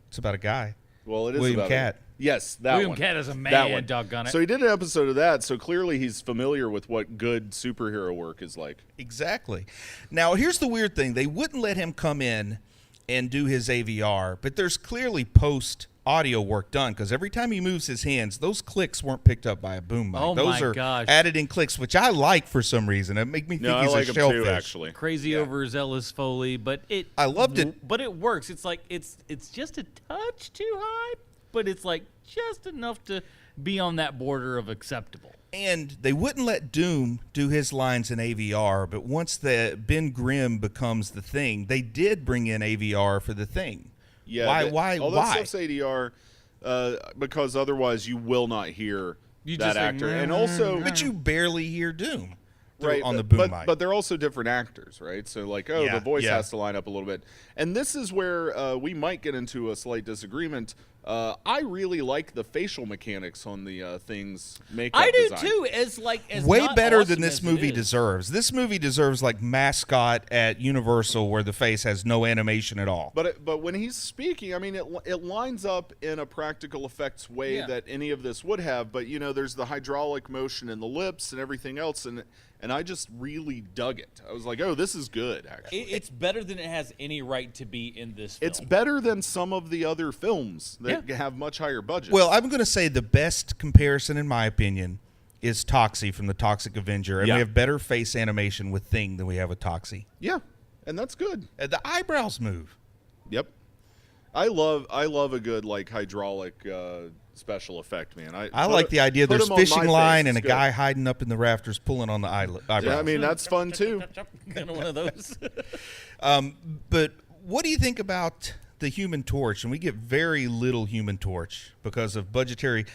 It's about a guy.
Well, it is
William
about
Cat.
Yes, that
William
one.
Cat is a
That
man,
one.
doggone it.
So he did an episode of that, so clearly he's familiar with what good superhero work is like.
Exactly. Now, here's the weird thing. They wouldn't let him come in and do his AVR, but there's clearly post-audio work done, because every time he moves his hands, those clicks weren't picked up by a boom mic.
Oh,
those
my
are
gosh.
added-in clicks, which I like for some reason. It makes me think
No, I
he's
like
a
him
shellfish.
too, actually.
Crazy overzealous Foley, but
I loved it.
But it works. It's like it's just a touch too high, but it's like just enough to be on that border of acceptable.
And they wouldn't let Doom do his lines in AVR, but once the Ben Grimm becomes the Thing, they did bring in AVR for the Thing.
Yeah.
Why?
All that stuff's ADR, because otherwise you will not hear that actor. And also,
But you barely hear Doom
right
on the boom mic.
But they're also different actors, right? So like, the voice has to line up a little bit. And this is where we might get into a slight disagreement. I really like the facial mechanics on the Thing's makeup
I do
design.
too. As
way
not
better
awesome
than this
as it
movie
is.
deserves. This movie deserves like Mascot at Universal, where the face has no animation at all.
But when he's speaking, I mean, it lines up in a practical effects way that any of this would have. But there's the hydraulic motion in the lips and everything else, and I just really dug it. I was like, oh, this is good. Actually,
It's better than it has any right to be in this film.
it's better than some of the other films that have much higher budgets.
Well, I'm going to say the best comparison, in my opinion, is Toxie from the Toxic Avenger, and we have better face animation with Thing than we have with Toxie.
Yeah, and that's good.
The eyebrows move.
Yep, I love a good like hydraulic special effect, man. I
like the idea
put
there's
him on my
fishing
face.
line and a
It's
guy
good.
hiding up in the rafters pulling on the eyebrows.
Yeah, I mean that's fun too.
Kind of one of those.
But what do you think about the Human Torch? And we get very little Human Torch because of budgetary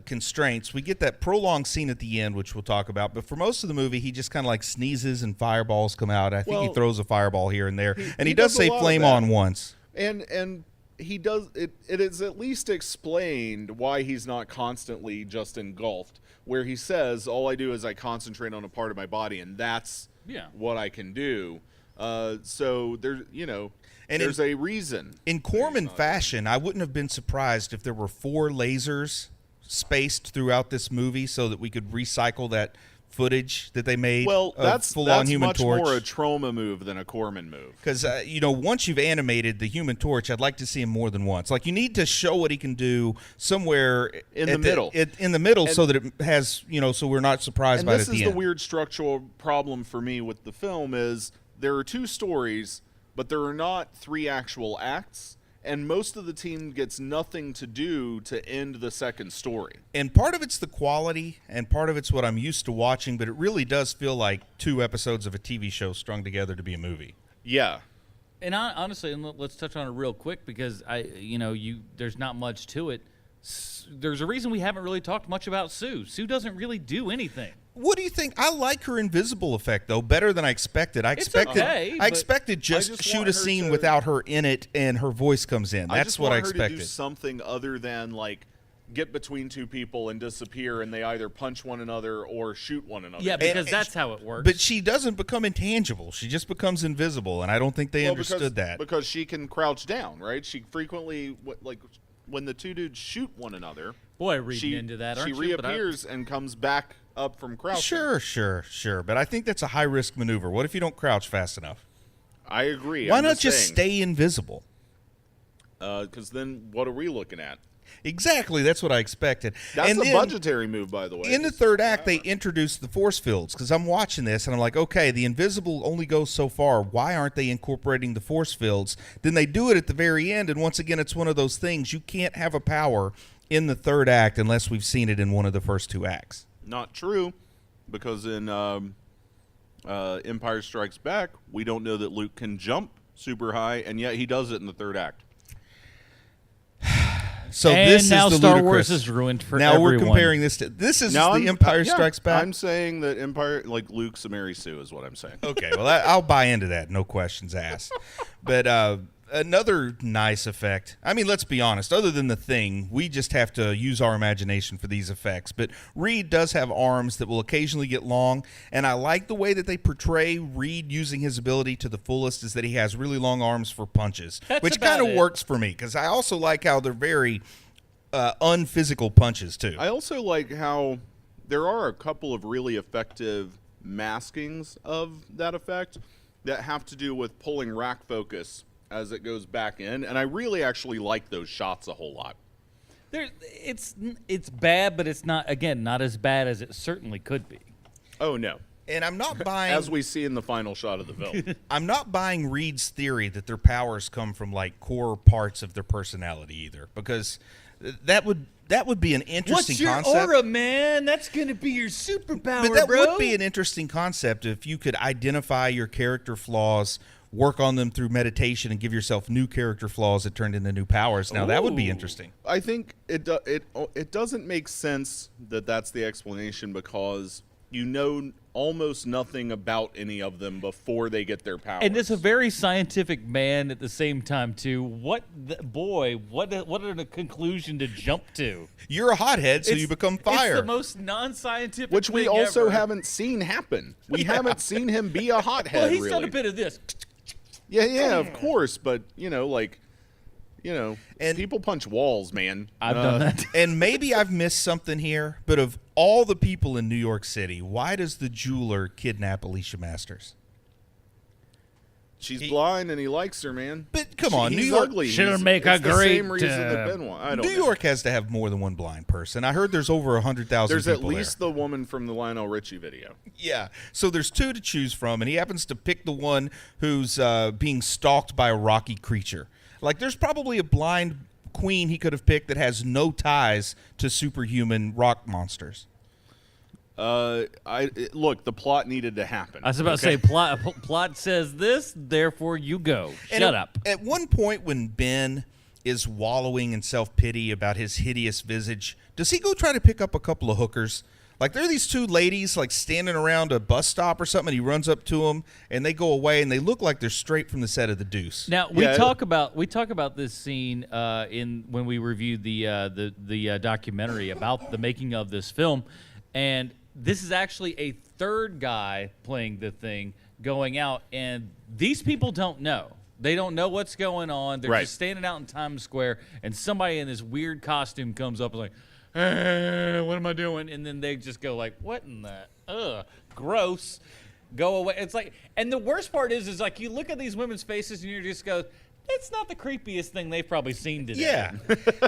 constraints. We get that prolonged scene at the end, which we'll talk about. But for most of the movie, he just kind of like sneezes and fireballs come out. I think he throws a fireball here and there. And he does
does a
say
lot of
flame
that.
on once.
And he does it. It is at least explained why he's not constantly just engulfed. Where he says, "All I do is I concentrate on a part of my body, and that's what I can do." So there's there's a reason.
In Corman fashion, I wouldn't have been surprised if there were 4 lasers spaced throughout this movie so that we could recycle that footage that they made.
Well, that's
full-on Human
much
Torch.
more a Trauma move than a Corman move.
Because, once you've animated the Human Torch, I'd like to see him more than once. Like, you need to show what he can do somewhere
In the middle.
In the middle, so that it has, so we're not surprised
And
by it
this
at the
is
end.
the weird structural problem for me with the film is there are 2 stories, but there are not 3 actual acts. And most of the team gets nothing to do to end the second story.
And part of it's the quality, and part of it's what I'm used to watching, but it really does feel like 2 episodes of a TV show strung together to be a movie.
Yeah.
And honestly, and let's touch on it real quick because there's not much to it. There's a reason we haven't really talked much about Sue. Sue doesn't really do anything.
What do you think? I like her invisible effect, though, better than I expected. I expected
okay,
I
but
expected just
just
shoot
want
a
her
scene
to-
without her in it and her voice comes in.
I
That's
just
what
want
I
her to
expected.
do something other than like get between 2 people and disappear, and they either punch one another or shoot one another.
Yeah, because that's how it works.
But she doesn't become intangible. She just becomes invisible, and I don't think they understood that.
Because she can crouch down, right? She frequently, like when the 2 dudes shoot one another,
Boy, reading into that, aren't
she
you? But
reappears and comes back up from crouching.
Sure. But I think that's a high-risk maneuver. What if you don't crouch fast enough?
I agree.
Why
I'm
not just
saying.
stay invisible?
Because then what are we looking at?
Exactly, that's what I expected.
That's
And
a
then,
budgetary move, by the way.
in the third act, they introduced the force fields, because I'm watching this, and I'm like, okay, the invisible only goes so far. Why aren't they incorporating the force fields? Then they do it at the very end, and once again, it's one of those things. You can't have a power in the third act unless we've seen it in one of the first two acts.
Not true, because in Empire Strikes Back, we don't know that Luke can jump super high, and yet he does it in the third act.
So
And
this
now
is the
Star
ludicrous.
Wars is ruined for
now
everyone.
we're comparing this to the Empire
yeah,
Strikes Back.
I'm saying that Empire, like Luke's a Mary Sue, is what I'm saying.
Okay, well, I'll buy into that. No questions asked. But another nice effect. I mean, let's be honest. Other than the thing, we just have to use our imagination for these effects. But Reed does have arms that will occasionally get long, and I like the way that they portray Reed using his ability to the fullest. Is that he has really long arms for punches,
That's
which
about
kind of
it.
works for me because I also like how they're very unphysical punches too.
I also like how there are a couple of really effective maskings of that effect that have to do with pulling rack focus as it goes back in, and I really actually like those shots a whole lot.
It's bad, but it's not as bad as it certainly could be.
Oh no.
And I'm not buying,
As we see in the final shot of the film.
I'm not buying Reed's theory that their powers come from like core parts of their personality either, because that would be an interesting
What's your
concept.
aura, man? That's gonna be your superpower,
But that
bro.
would be an interesting concept if you could identify your character flaws, work on them through meditation, and give yourself new character flaws that turned into new powers. Now that would be
Ooh.
interesting.
I think it doesn't make sense that that's the explanation because you know almost nothing about any of them before they get their powers.
And it's a very scientific man at the same time too. What are the conclusion to jump to?
You're a hothead, so you become fire.
It's the most non-scientific,
which we
thing
also
ever.
haven't seen happen. We haven't seen him be a hothead.
Well, he's
really.
done a bit of this.
Yeah, of course, but
And-
people punch walls, man.
I've done that.
And maybe I've missed something here, but of all the people in New York City, why does the jeweler kidnap Alicia Masters?
She's blind and he likes her, man.
But come on,
He's
New York
ugly.
She'll
He's-
make a
it's the
great,
same reason that Ben won. I don't
New
know.
York has to have more than one blind person. I heard there's over 100,000
There's
people
at least the woman from the Lionel Richie video.
there. Yeah. So there's two to choose from, and he happens to pick the one who's being stalked by a rocky creature. Like, there's probably a blind queen he could have picked that has no ties to superhuman rock monsters.
Look, the plot needed to happen.
I was about to say, plot says this, therefore you go.
And
Shut up.
At one point when Ben is wallowing in self-pity about his hideous visage, does he go try to pick up a couple of hookers? Like, there are these two ladies, like, standing around a bus stop or something, and he runs up to them, and they go away, and they look like they're straight from the set of The Deuce.
Now we
Yeah.
talk about this scene when we reviewed the documentary about the making of this film, and this is actually a third guy playing the thing going out, and these people don't know. They don't know what's going on. They're
Right.
just standing out in Times Square, and somebody in this weird costume comes up and is like, what am I doing? And then they just go like, what in the, gross, go away. It's like, and the worst part is like you look at these women's faces and you just go, that's not the creepiest thing they've probably seen today.
Yeah.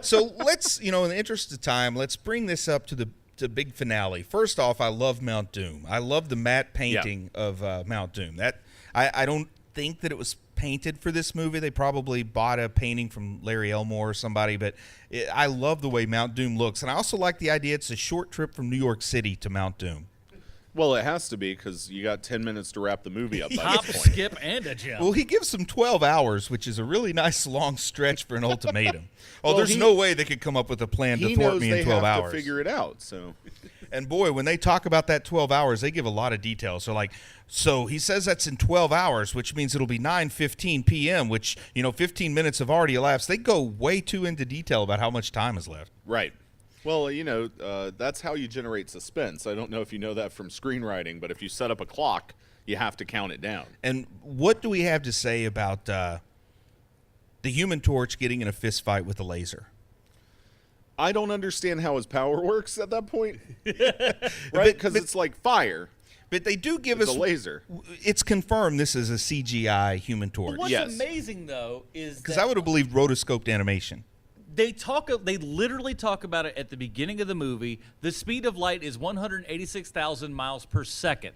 So let's, in the interest of time, let's bring this up to the big finale. First off, I love Mount Doom. I love the matte painting of Mount Doom. That I don't think that it was painted for this movie. They probably bought a painting from Larry Elmore or somebody, but I love the way Mount Doom looks. And I also like the idea it's a short trip from New York City to Mount Doom.
Well, it has to be because you got 10 minutes to wrap the movie up by
Hop,
this point.
skip, and a jump.
Well, he gives them 12 hours, which is a really nice long stretch for an ultimatum.
Well,
There's no way they could come up with a plan to
He
thwart
knows
me
they
in 12
have
hours.
to figure it out. So
And boy, when they talk about that 12 hours, they give a lot of details. They're like, so he says that's in 12 hours, which means it'll be 9:15 p.m., which, 15 minutes have already elapsed. They go way too into detail about how much time is left.
right. Well, that's how you generate suspense. I don't know if you know that from screenwriting, but if you set up a clock, you have to count it down.
And what do we have to say about the Human Torch getting in a fist fight with a laser?
I don't understand how his power works at that point. Right? Because it's like fire.
But they do give
It's
us
a laser.
It's confirmed this is a CGI Human Torch.
What's
Yes.
amazing though is
Because
that
I would have believed rotoscoped animation.
They literally talk about it at the beginning of the movie. The speed of light is 186,000 miles per second.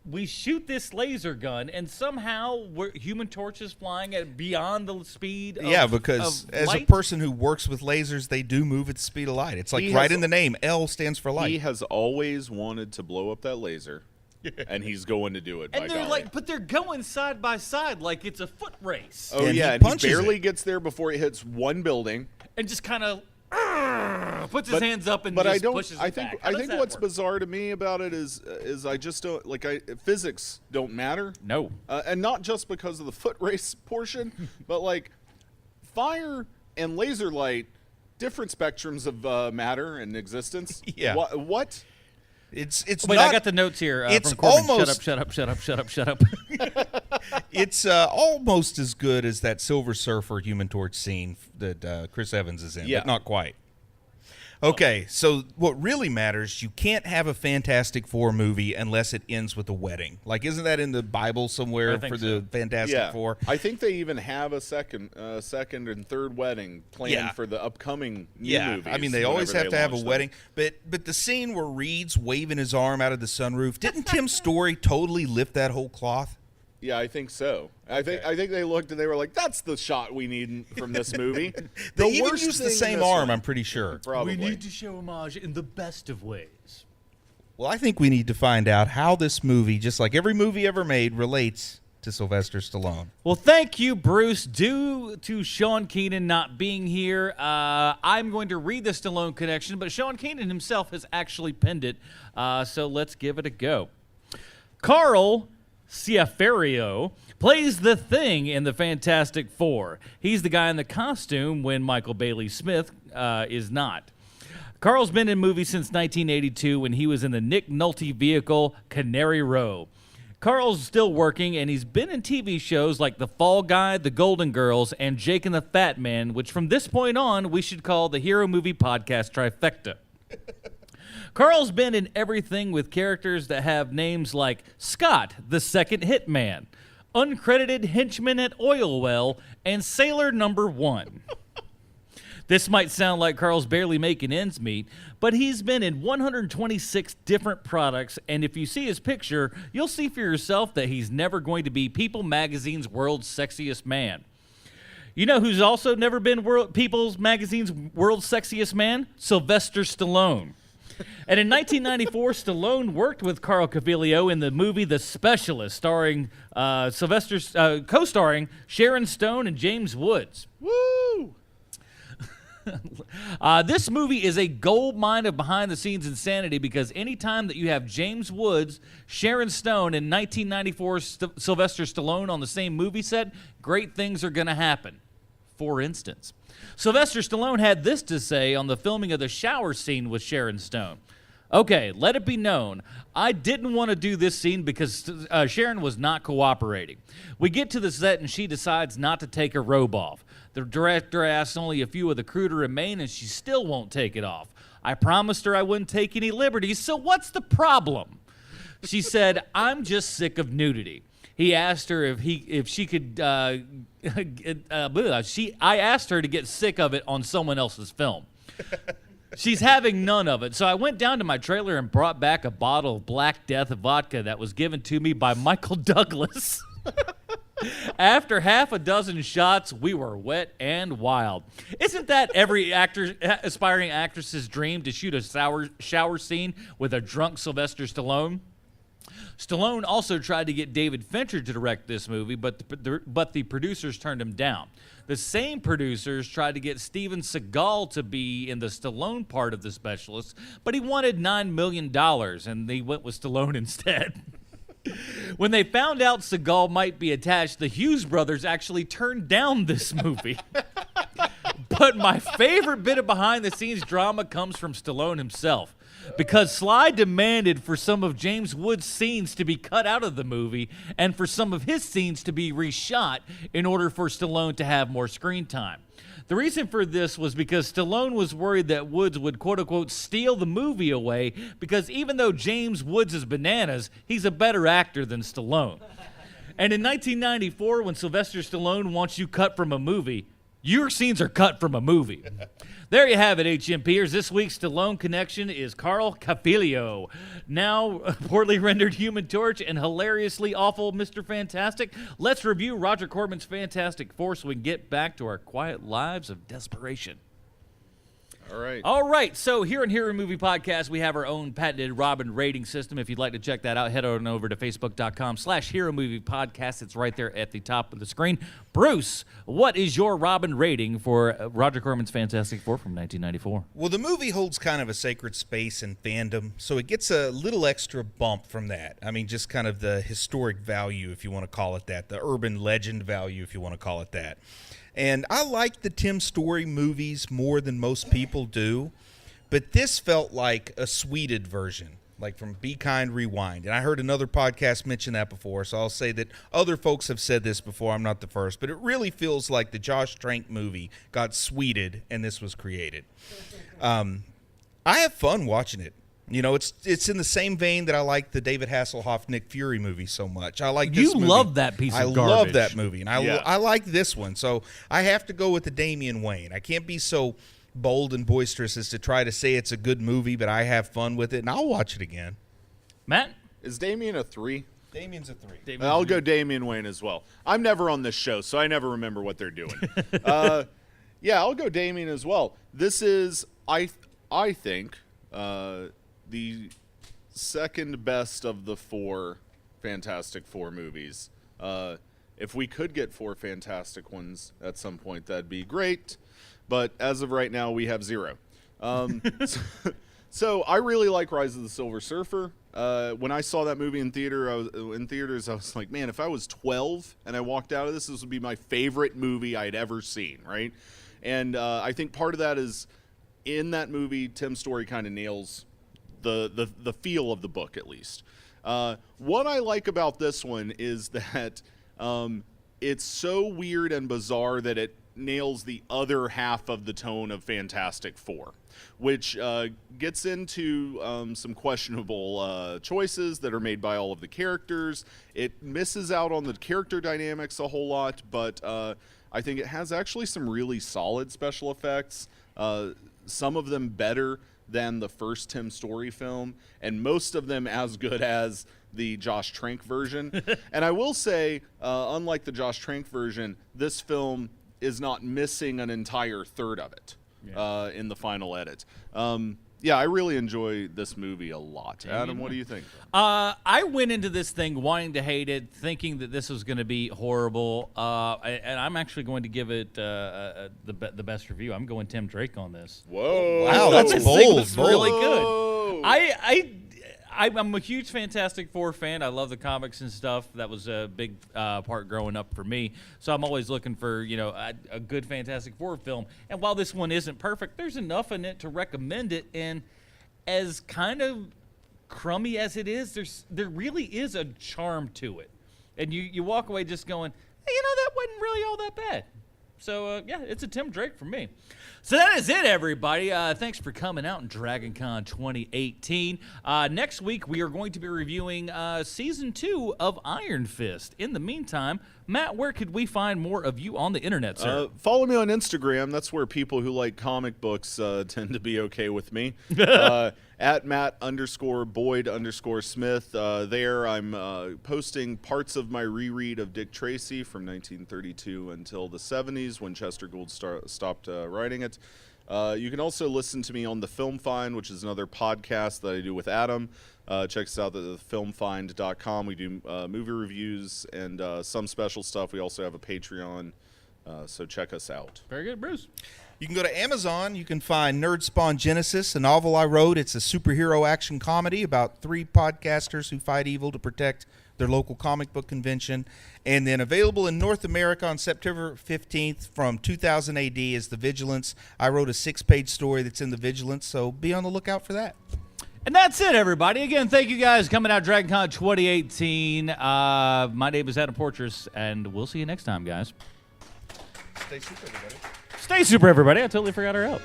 We shoot this laser gun, and somehow Human Torch is flying at beyond the speed of
because as
light.
a person who works with lasers, they do move at the speed of light. It's like in the name, L stands for light.
He has always wanted to blow up that laser, and he's going to do it.
And but they're going side by side like it's a foot race.
Oh,
and
yeah,
he
and he barely gets there before he hits one building.
And just kind of puts his hands up and just pushes it back.
I think what's bizarre to me about it is I just don't physics don't matter.
No,
and not just because of the foot race portion, but like fire and laser light, different spectrums of matter and existence.
Yeah.
What?
It's
Wait,
not,
I got the notes here.
It's
from Corbin.
almost
Shut up.
It's almost as good as that Silver Surfer Human Torch scene that Chris Evans is in, but not quite. Okay, so what really matters, you can't have a Fantastic Four movie unless it ends with a wedding. Like, isn't that in the Bible somewhere for the Fantastic Four?
I think they even have a second and third wedding planned for the upcoming new movies.
I mean, they always have to have a wedding. But the scene where Reed's waving his arm out of the sunroof, didn't Tim Story totally lift that whole cloth?
Yeah, I think so. I think they looked and they were like, "That's the shot we need from this movie."
They even used the same arm, I'm pretty sure.
Probably.
We need to show homage in the best of ways.
Well, I think we need to find out how this movie, just like every movie ever made, relates to Sylvester Stallone.
Well, thank you, Bruce. Due to Sean Keenan not being here, I'm going to read the Stallone connection, but Sean Keenan himself has actually penned it, so let's give it a go. Carl Ciaferio plays the Thing in the Fantastic Four. He's the guy in the costume when Michael Bailey Smith is not. Carl's been in movies since 1982 when he was in the Nick Nolte vehicle Canary Row. Carl's still working, and he's been in TV shows like The Fall Guy, The Golden Girls, and Jake and the Fat Man, which from this point on we should call the Hero Movie Podcast Trifecta. Carl's been in everything with characters that have names like Scott, the Second Hitman, Uncredited Henchman at Oil Well, and Sailor Number 1. This might sound like Carl's barely making ends meet, but he's been in 126 different products, and if you see his picture, you'll see for yourself that he's never going to be People Magazine's World's Sexiest Man. You know who's also never been People's Magazine's World's Sexiest Man? Sylvester Stallone. And in 1994, Stallone worked with Carl Cavillo in the movie The Specialist, starring co-starring Sharon Stone and James Woods.
Woo!
This movie is a gold mine of behind-the-scenes insanity because anytime that you have James Woods, Sharon Stone, and 1994 Sylvester Stallone on the same movie set, great things are going to happen. For instance, Sylvester Stallone had this to say on the filming of the shower scene with Sharon Stone. Okay, let it be known, I didn't want to do this scene because Sharon was not cooperating. We get to the set and she decides not to take her robe off. The director asks only a few of the crew to remain and she still won't take it off. I promised her I wouldn't take any liberties, so what's the problem? She said, I'm just sick of nudity. He asked her if she could. I asked her to get sick of it on someone else's film. She's having none of it. So I went down to my trailer and brought back a bottle of Black Death vodka that was given to me by Michael Douglas. After half a dozen shots, we were wet and wild. Isn't that every aspiring actress's dream to shoot a shower scene with a drunk Sylvester Stallone? Stallone also tried to get David Fincher to direct this movie, but the producers turned him down. The same producers tried to get Steven Seagal to be in the Stallone part of The Specialist, but he wanted $9 million, and they went with Stallone instead. When they found out Seagal might be attached, the Hughes brothers actually turned down this movie. But my favorite bit of behind-the-scenes drama comes from Stallone himself. Because Sly demanded for some of James Woods' scenes to be cut out of the movie and for some of his scenes to be reshot in order for Stallone to have more screen time. The reason for this was because Stallone was worried that Woods would quote-unquote steal the movie away because even though James Woods is bananas, he's a better actor than Stallone. And in 1994, when Sylvester Stallone wants you cut from a movie, Your scenes are cut from a movie. There you have it, HMPers. This week's Stallone connection is Carl Cafilio. Now, poorly rendered Human Torch and hilariously awful Mr. Fantastic. Let's review Roger Corman's Fantastic Four so we can get back to our quiet lives of desperation. All right. So here on Hero Movie Podcast, we have our own patented Robin rating system. If you'd like to check that out, head on over to facebook.com/Hero Movie Podcast. It's right there at the top of the screen. Bruce, what is your Robin rating for Roger Corman's Fantastic Four from 1994?
Well, the movie holds kind of a sacred space in fandom, so it gets a little extra bump from that. I mean, just kind of the historic value, if you want to call it that, the urban legend value, if you want to call it that. And I like the Tim Story movies more than most people do, but this felt like a sweeted version, like from Be Kind, Rewind. And I heard another podcast mention that before, so I'll say that other folks have said this before. I'm not the first, but it really feels like the Josh Trank movie got sweeted and this was created. I have fun watching it. You know, it's in the same vein that I like the David Hasselhoff Nick Fury movie so much. I like this movie.
You love that piece of garbage.
I love that movie, and I like this one. So I have to go with the Damian Wayne. I can't be so bold and boisterous as to try to say it's a good movie, but I have fun with it, and I'll watch it again.
Matt?
Is Damian a 3?
Damian's a 3.
I'll go Damian Wayne as well. I'm never on this show, so I never remember what they're doing. Yeah, I'll go Damian as well. This is, I think, the second best of the 4 Fantastic Four movies. If we could get 4 fantastic ones at some point, that'd be great. But as of right now, we have 0. So I really like Rise of the Silver Surfer. When I saw that movie in theaters, I was like, man, if I was 12 and I walked out of this would be my favorite movie I'd ever seen, right? And I think part of that is in that movie, Tim Story kind of nails the feel of the book, at least. What I like about this one is that it's so weird and bizarre that it nails the other half of the tone of Fantastic Four, which gets into some questionable choices that are made by all of the characters. It misses out on the character dynamics a whole lot, but I think it has actually some really solid special effects, some of them better than the first Tim Story film, and most of them as good as the Josh Trank version. And I will say, unlike the Josh Trank version, this film is not missing an entire third of it in the final edit. Yeah, I really enjoy this movie a lot. Adam, what do you think?
I went into this thing wanting to hate it, thinking that this was going to be horrible, and I'm actually going to give it the best review. I'm going Tim Drake on this.
Whoa!
Wow, that's
This
bold.
thing was really
Whoa.
good. I'm a huge Fantastic Four fan. I love the comics and stuff. That was a big part growing up for me. So I'm always looking for, a good Fantastic Four film. And while this one isn't perfect, there's enough in it to recommend it. And as kind of crummy as it is, there really is a charm to it. And you walk away just going, hey, that wasn't really all that bad. So, yeah, it's a Tim Drake for me. So that is it, everybody. Thanks for coming out in DragonCon 2018. Next week, we are going to be reviewing Season 2 of Iron Fist. In the meantime, Matt, where could we find more of you on the internet, sir?
Follow me on Instagram. That's where people who like comic books tend to be okay with me. At Matt_Boyd_Smith. There, I'm posting parts of my reread of Dick Tracy from 1932 until the 70s when Chester Gould stopped writing it. You can also listen to me on The Film Find, which is another podcast that I do with Adam. Check us out at thefilmfind.com. We do movie reviews and some special stuff. We also have a Patreon, so check us out.
Very good, Bruce.
You can go to Amazon. You can find Nerdspawn Genesis, a novel I wrote. It's a superhero action comedy about 3 podcasters who fight evil to protect their local comic book convention. And then available in North America on September 15th from 2000 AD is The Vigilance. I wrote a 6-page story that's in The Vigilance, so be on the lookout for that.
And that's it, everybody. Again, thank you guys coming out DragonCon 2018. My name is Adam Portrais, and we'll see you next time, guys.
Stay super, everybody.
Stay super, everybody. I totally forgot her out.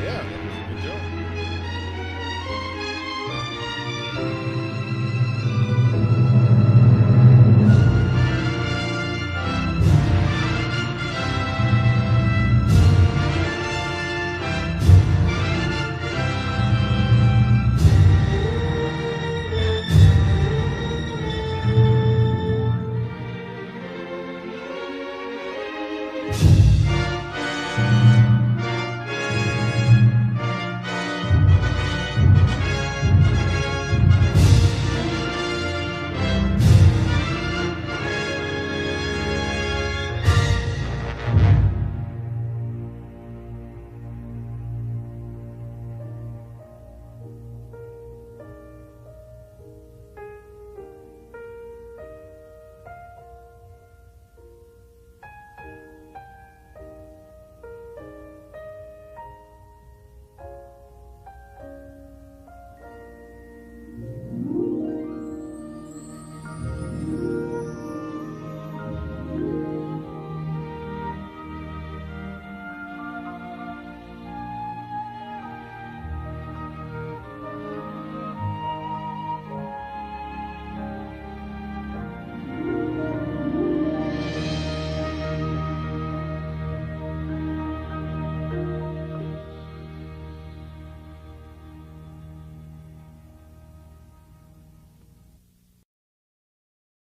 Yeah.